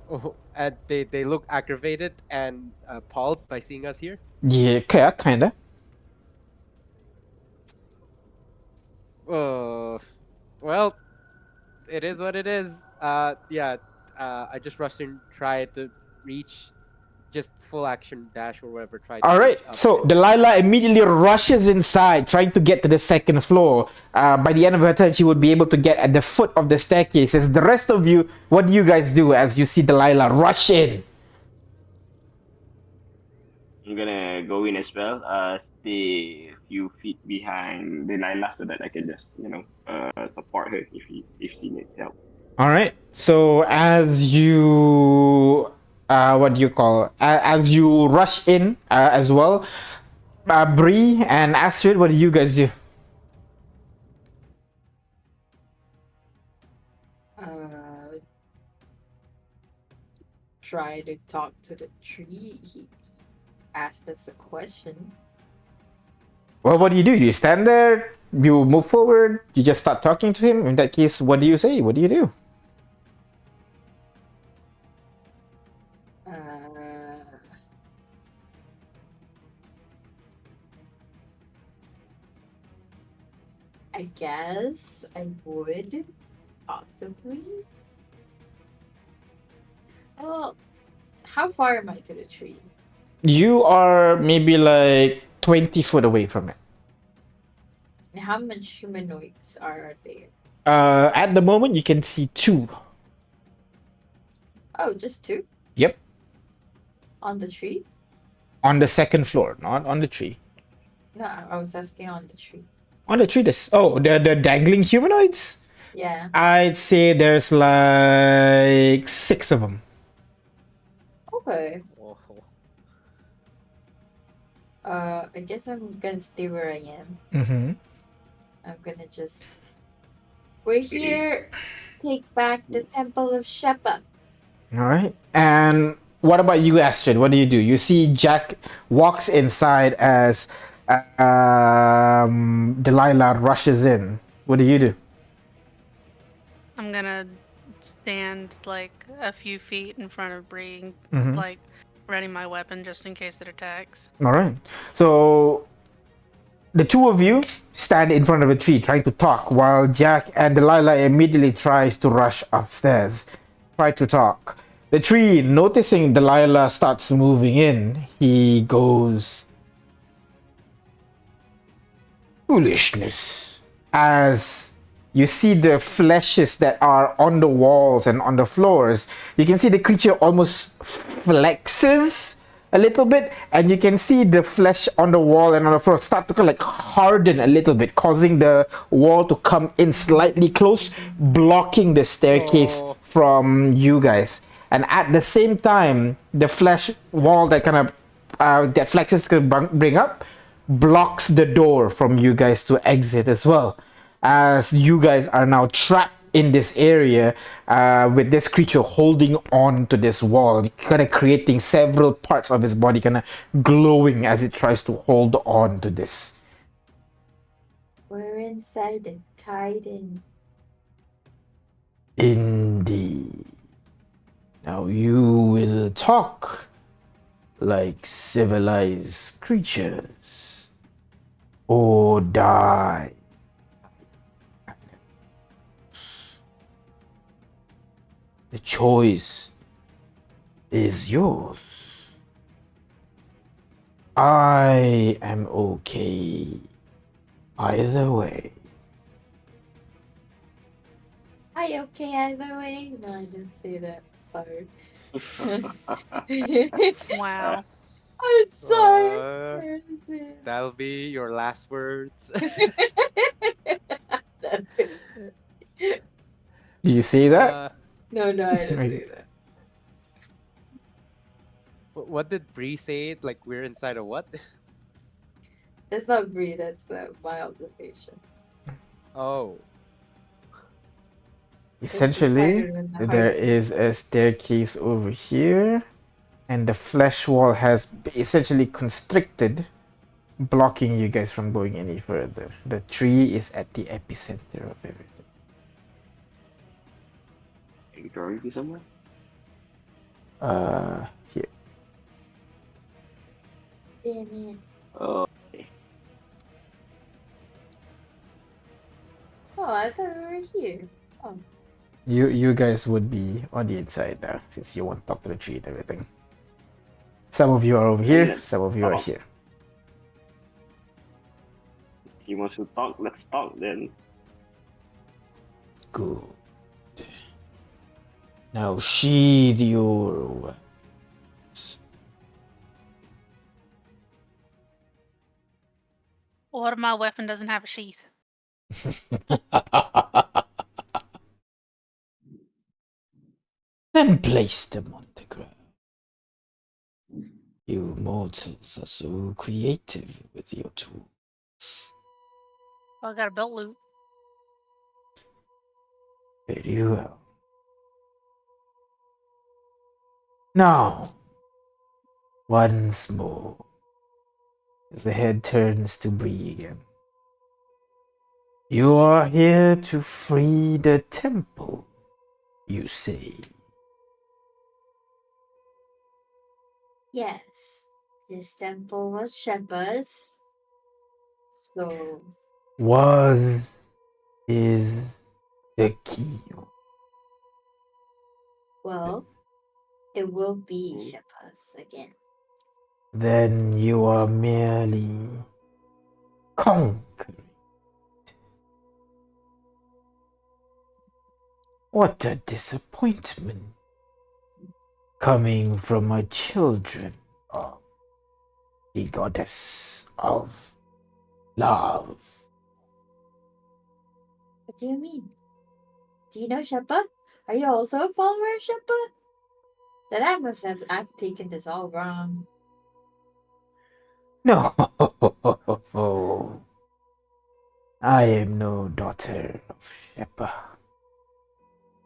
Oh, and they look aggravated and appalled by seeing us here. Yeah, kinda. Well, it is what it is. Yeah. I just rushed and tried to reach, just full action dash or whatever. Try to All right. reach up So and. Delilah immediately rushes inside, trying to get to the second floor. By the end of her turn, she would be able to get at the foot of the staircase. As the rest of you, what do you guys do as you see Delilah rush in? I'm gonna go in as well. Stay a few feet behind Delilah so that I can just, support her if she needs help. All right. So as you, what do you call? As you rush in as well, Bree and Astrid, what do you guys do? Uh, try to talk to the tree. He asked us a question. Well, what do? You stand there? You move forward? You just start talking to him? In that case, what do you say? What do you do? Uh, I guess I would possibly. Well, how far am I to the tree? You are maybe like 20 foot away from it. And how much humanoids are there? At the moment, you can see two. Oh, just two Yep. on the tree? On the second floor, not on the tree. No, I was asking on the tree. On the tree, this. Oh, the dangling humanoids? Yeah. I'd say there's like 6 of them. Okay. Oh. I guess I'm gonna stay where I am. Mm-hmm. I'm gonna just. We're here to take back the Temple of Shepa. All right. And what about you, Astrid? What do? You see Jack walks inside as Delilah rushes in. What do you do? I'm gonna stand like a few feet in front of Bree, Mhm. like ready my weapon just in case it attacks. All right. So the two of you stand in front of a tree trying to talk while Jack and Delilah immediately tries to rush upstairs. Try to talk. The tree, noticing Delilah starts moving in, he goes, foolishness. As you see the fleshes that are on the walls and on the floors, you can see the creature almost flexes a little bit, and you can see the flesh on the wall and on the floor start to kind of like harden a little bit, causing the wall to come in slightly close, blocking the staircase Oh. from you guys. And at the same time, the flesh wall that kind of that flexes could bring up blocks the door from you guys to exit as well, as you guys are now trapped in this area with this creature holding on to this wall, kind of creating several parts of his body kind of glowing as it tries to hold on to this. We're inside the Titan. Indeed. Now you will talk like civilized creatures or die. The choice is yours. I am okay Either way. Are you okay either way? No, I didn't say that. Sorry. Wow. I'm sorry. That'll be your last words. Do you see that? uh, No, I didn't Okay. say that. what did Bree say? It like we're inside of what? That's not Brie, that's my observation. Oh, It's the Essentially, spider in the there heart. is a staircase over here, and the flesh wall has essentially constricted, blocking you guys from going any further. The tree is at the epicenter of everything. Are you drawing me somewhere? Here. Damn it. Oh, Oh, I thought we were here. Oh. You guys would be on the inside now, since you won't talk to the tree and everything. Some of you are over here, let's some of you are talk. here. If he wants to talk, let's talk then. Good. Now sheathe your weapons. What if my weapon doesn't have a sheath? Then place them on the ground. You mortals are so creative with your tools. Well, I got a belt loop. Very well. Now, once more, as the head turns to Bree again. You are here to free the temple, you say. Yes. This temple was Shepard's. So, What is the key? well, it will be Hmm. Shepard's again. Then you are merely conquering. What a disappointment coming from a children of the goddess of love. What do you mean? Do you know Shepard? Are you also a follower of Shepard? Then I've taken this all wrong. No, I am no daughter of Shepard.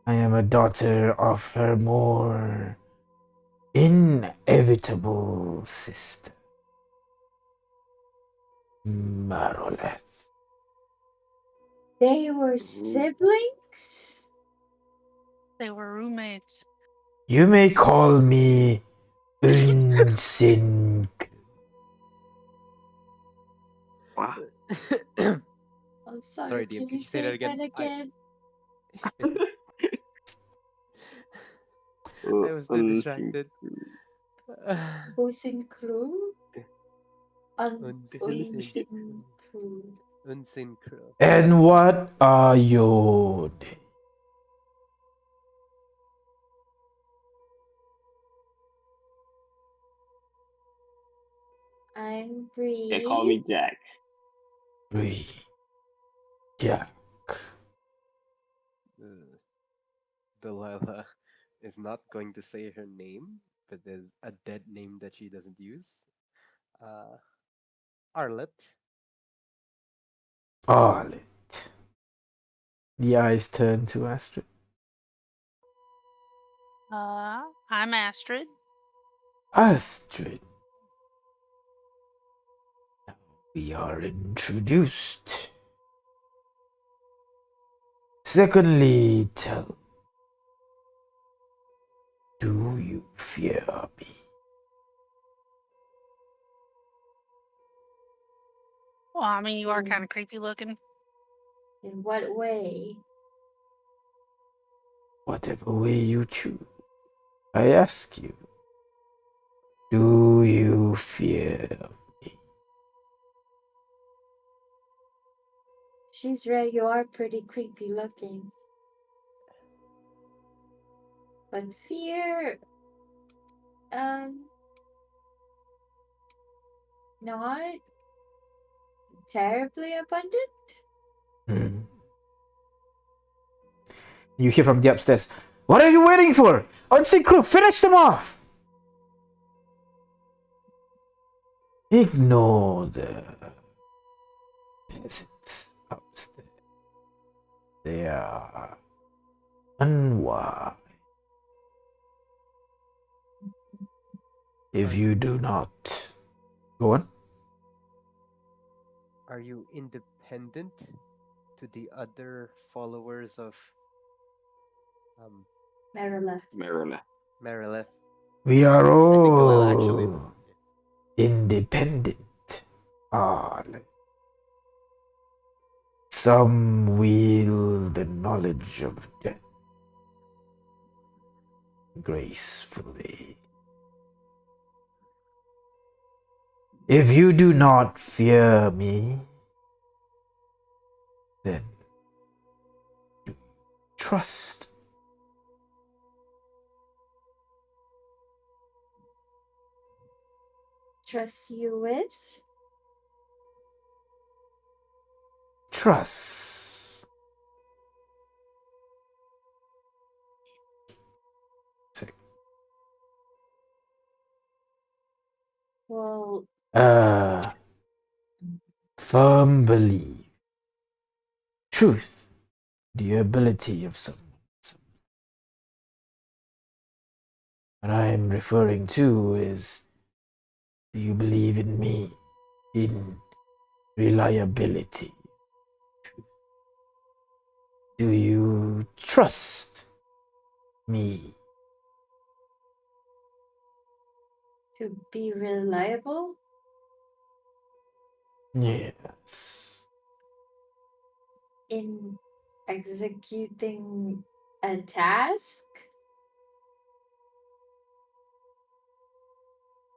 I am a daughter of her more inevitable sister, Maroleth. They were siblings? They were roommates. You may call me Unsink. Wow. I'm sorry, sorry, DM. can Could you you say that say again? that again? I was too distracted. Unseen crew? Unsyn Unseen crew. Unsynchro. And what are your names? I'm They call Bree. me Jack. Bree, Jack. Delilah is not going to say her name, but there's a dead name that she doesn't use. Arlet. Arlet. The eyes turn to Astrid. I'm Astrid. Astrid. Now we are introduced. Secondly, tell, do you fear me? Well, I mean, you are kind of creepy looking. In what way? Whatever way you choose, I ask you, do you fear me? She's right, you are pretty creepy looking. But fear, um, not terribly abundant. Hmm. You hear from the upstairs. What are you waiting for? Unseen crew, finish them off! Ignore the peasants upstairs. They are unwise. If you do not... Go on. Are you independent to the other followers of Marilla. Marilla. Merilith? We are I think well actually it was all independent. All. Some wield the knowledge of death gracefully. If you do not fear me, then trust. Trust you with? Trust. Well, Firm belief. Truth. The ability of someone. What I am referring to is, do you believe in me? In reliability? Do you trust me? to be reliable? Yes. In executing a task?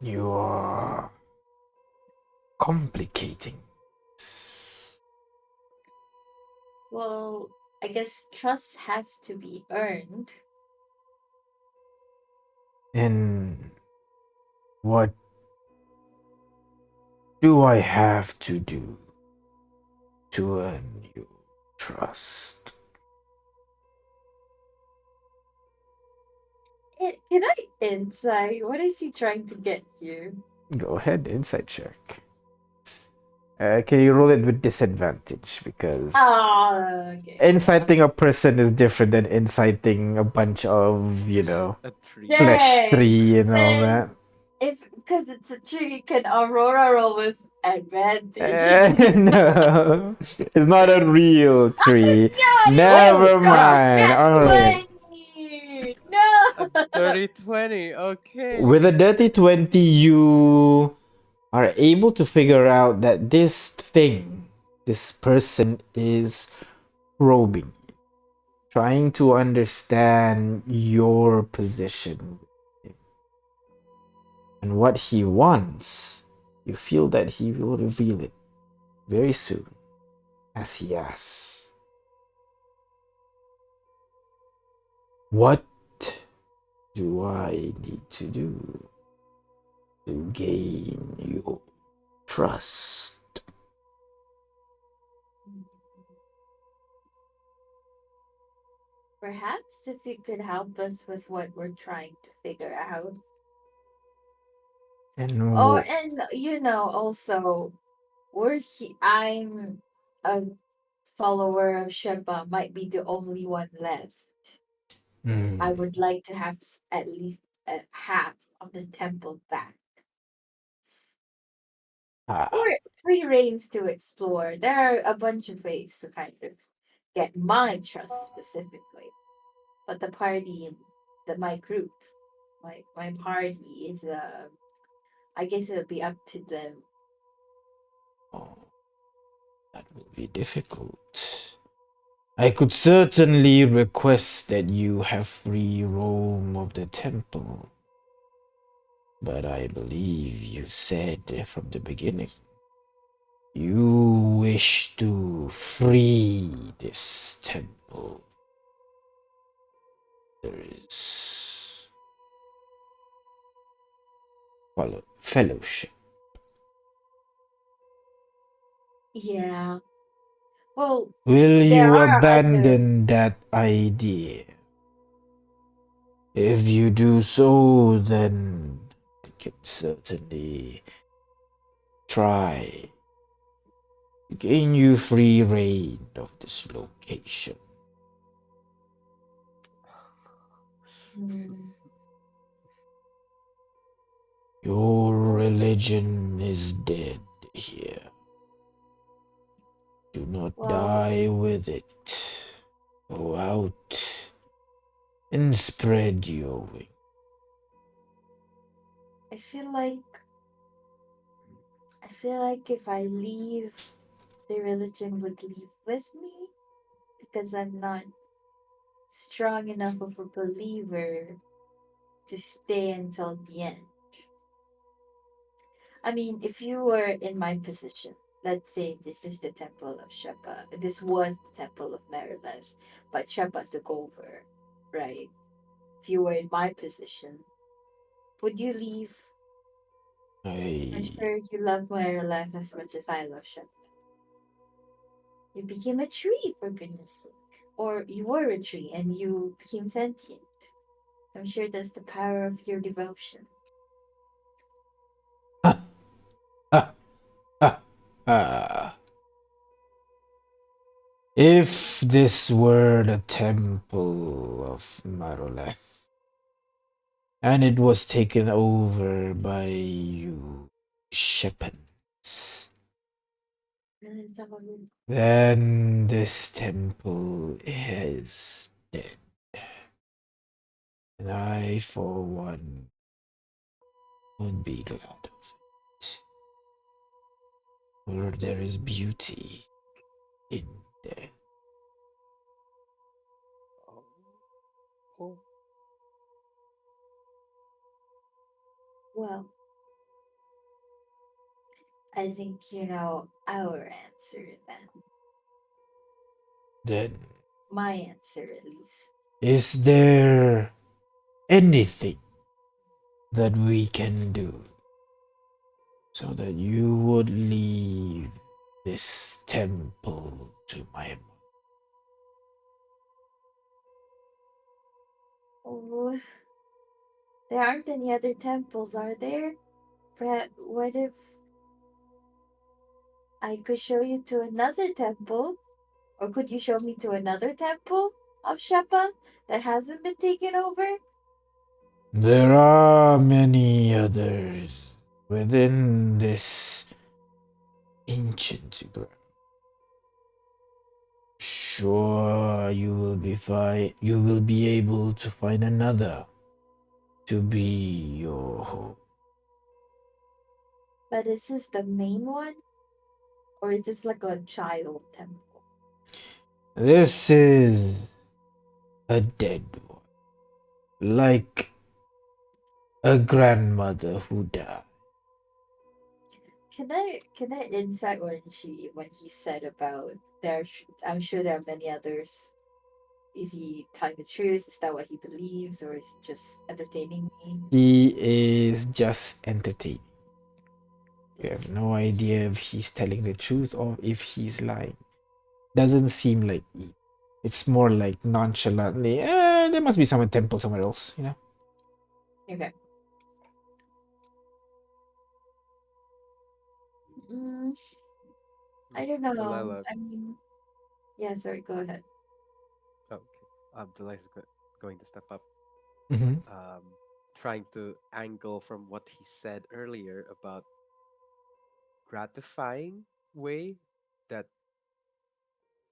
You are complicating this. Well, I guess trust has to be earned. And what do I have to do to earn your trust? Can I insight? What is he trying to get you? Go ahead, insight check. Can you roll it with disadvantage? Because Okay. inciting a person is different than inciting a bunch of, A tree. Yeah. flesh tree and all Then- that. Because it's a tree, can Aurora roll with advantage? No, it's not a real tree. Yeah, Never it is. mind. Nat All right. 20! No! A dirty 20. Okay. With a dirty 20, you are able to figure out that this person is probing, trying to understand your position and what he wants. You feel that he will reveal it very soon as he asks, what do I need to do to gain your trust? Perhaps if you could help us with what we're trying to figure out. And Oh, and also, I'm a follower of Shepa, might be the only one left. I would like to have at least half of the temple back. Or free reigns to explore. There are a bunch of ways to kind of get my trust specifically. But the party, my group, my party is I guess it'll be up to them. oh, that will be difficult. I could certainly request that you have free roam of the temple. But I believe you said from the beginning You wish to free this temple. There is fellowship. Yeah. Well, Will there you are other. abandon that idea? If you do so, then I can certainly try to gain you free reign of this location. Hmm, Your well, religion is dead here. Do not well, die with it. Go out and spread your wings. I feel like if I leave, the religion would leave with me because I'm not strong enough of a believer to stay until the end. I mean, if you were in my position, let's say this is the temple of Sheba, this was the temple of Merileth, but Sheba took over, right? If you were in my position, would you leave? I'm I, sure you love Merileth as much as I love Sheba. You became a tree, for goodness sake. Or you were a tree and you became sentient. I'm sure that's the power of your devotion. ah, ah, ah, ah. If this were the temple of Maroleth, and it was taken over by you Shepans, then this temple is dead. And I, for one, would be glad of it. For there is beauty in death. Oh, oh, Well, I think you know our answer then. Then, My answer, at least. is there anything that we can do so that you would leave this temple to my mother? Oh, there aren't any other temples, are there? What if I could show you to another temple? Or could you show me to another temple of Shepa that hasn't been taken over? There are many others within this ancient ground. Sure, you will be fine. You will be able to find another to be your home. But is this the main one? Or is this like a child temple? This is a dead one, like a grandmother who died. Can I insight when he said about I'm sure there are many others. Is he telling the truth? Is that what he believes, or is he just entertaining me? He is just entertaining. You have no idea if he's telling the truth or if he's lying. Doesn't seem like it. It's more like nonchalantly, there must be some temple somewhere else, you know? Okay. Mm, I don't know. Delilah. I mean, yeah. Sorry. Go ahead. Oh, okay. Delilah's going to step up, Mm-hmm. um, trying to angle from what he said earlier about gratifying way that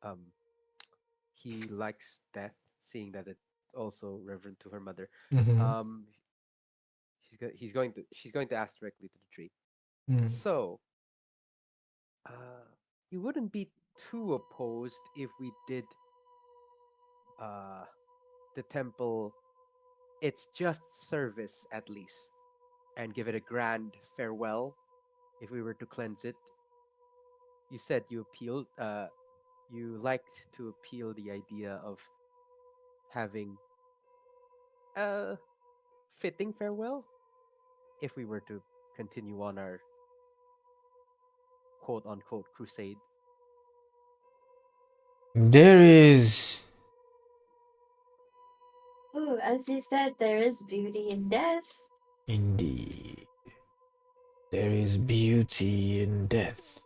um he likes death, seeing that it's also reverent to her mother. Mm-hmm. Um, she's going to ask directly to the tree. Mm. So, uh, you wouldn't be too opposed if we did uh the temple its just service at least, and give it a grand farewell if we were to cleanse it. You said you appealed. You liked to appeal the idea of having a fitting farewell if we were to continue on our quote unquote crusade. There is Oh, as you said, there is beauty in death. indeed. There is beauty in death.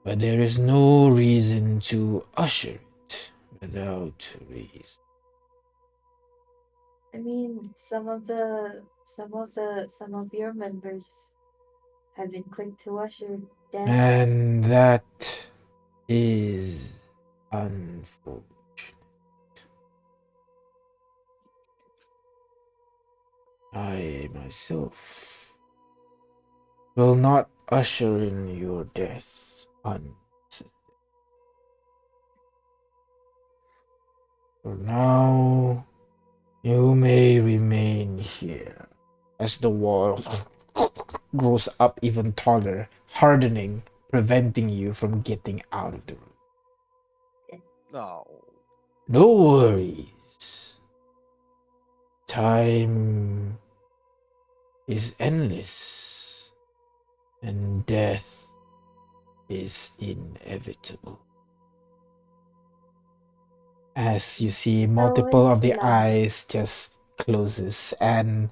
But there is no reason to usher it without reason. I mean, some of your members have been quick to usher death. And that is unfortunate. I myself will not usher in your death For now, you may remain here as the wall grows up even taller, hardening, preventing you from getting out of the room. Oh, No worries. Time is endless, and death is inevitable. As you see, multiple So of is the love. eyes just closes and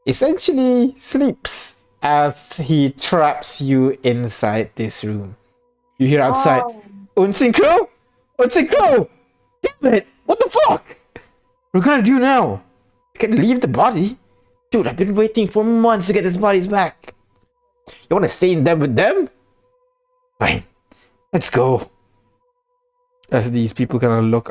essentially sleeps as he traps you inside this room. You hear outside, Oh, Unsynchro? Unsynchro! Damn it! What the fuck? We're gonna do now? We can leave the body? Dude, I've been waiting for months to get his bodies back. You wanna stay in them with them? Fine, let's go. As these people kind of look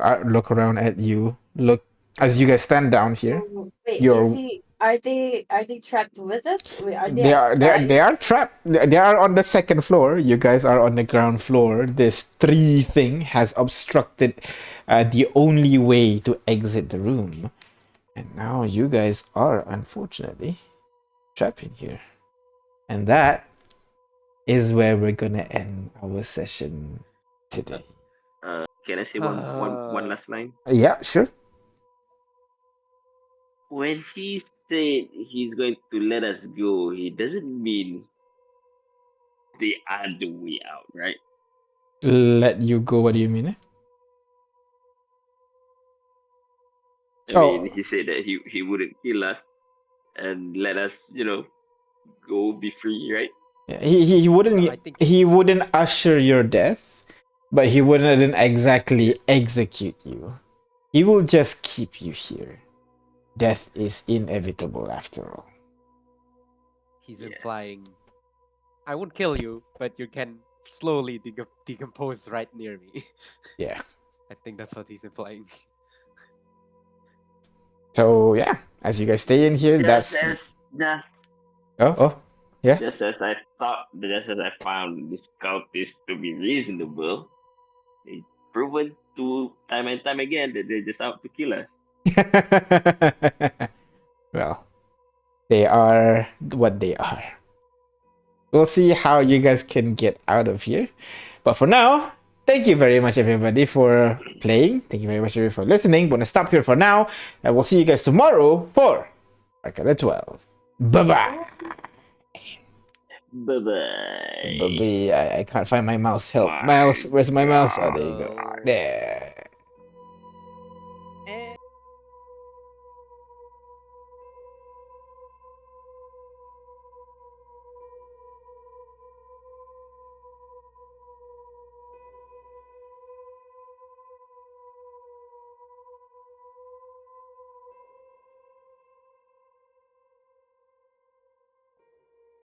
around at you, look as you guys stand down here. oh, wait, is You're he? Are they trapped with us? Wait, are they they outside? are trapped. They are on the second floor. You guys are on the ground floor. This tree thing has obstructed the only way to exit the room, and now you guys are unfortunately trapped in here. And that is where we're gonna end our session today. Can I say one last line? Yeah, sure. When he said he's going to let us go, he doesn't mean the other way out, right? Let you go. What do you mean? I mean, Oh, he said that he wouldn't kill us and let us, go be free, right? yeah, he no, wouldn't I think he wouldn't usher your death, but he wouldn't Yeah. exactly execute you. He will just keep you here. Death is inevitable after all. he's Yeah. implying I won't kill you, but you can slowly decompose right near me. Yeah. I think that's what he's implying. So yeah, as you guys stay in here, Just that's as just yeah. just as I thought, just as I found this cultist to be reasonable, they proven to time and time again that they're just out to kill us. Well, they are what they are. We'll see how you guys can get out of here. But for now, thank you very much, everybody, for playing. Thank you very much for listening. Gonna stop here for now, and we'll see you guys tomorrow for Arcana 12. Bye bye. Bye bye. Bye bye. I can't find my mouse. Help. Mouse. My Where's my mouse? Oh, God. there you go. Oh. There.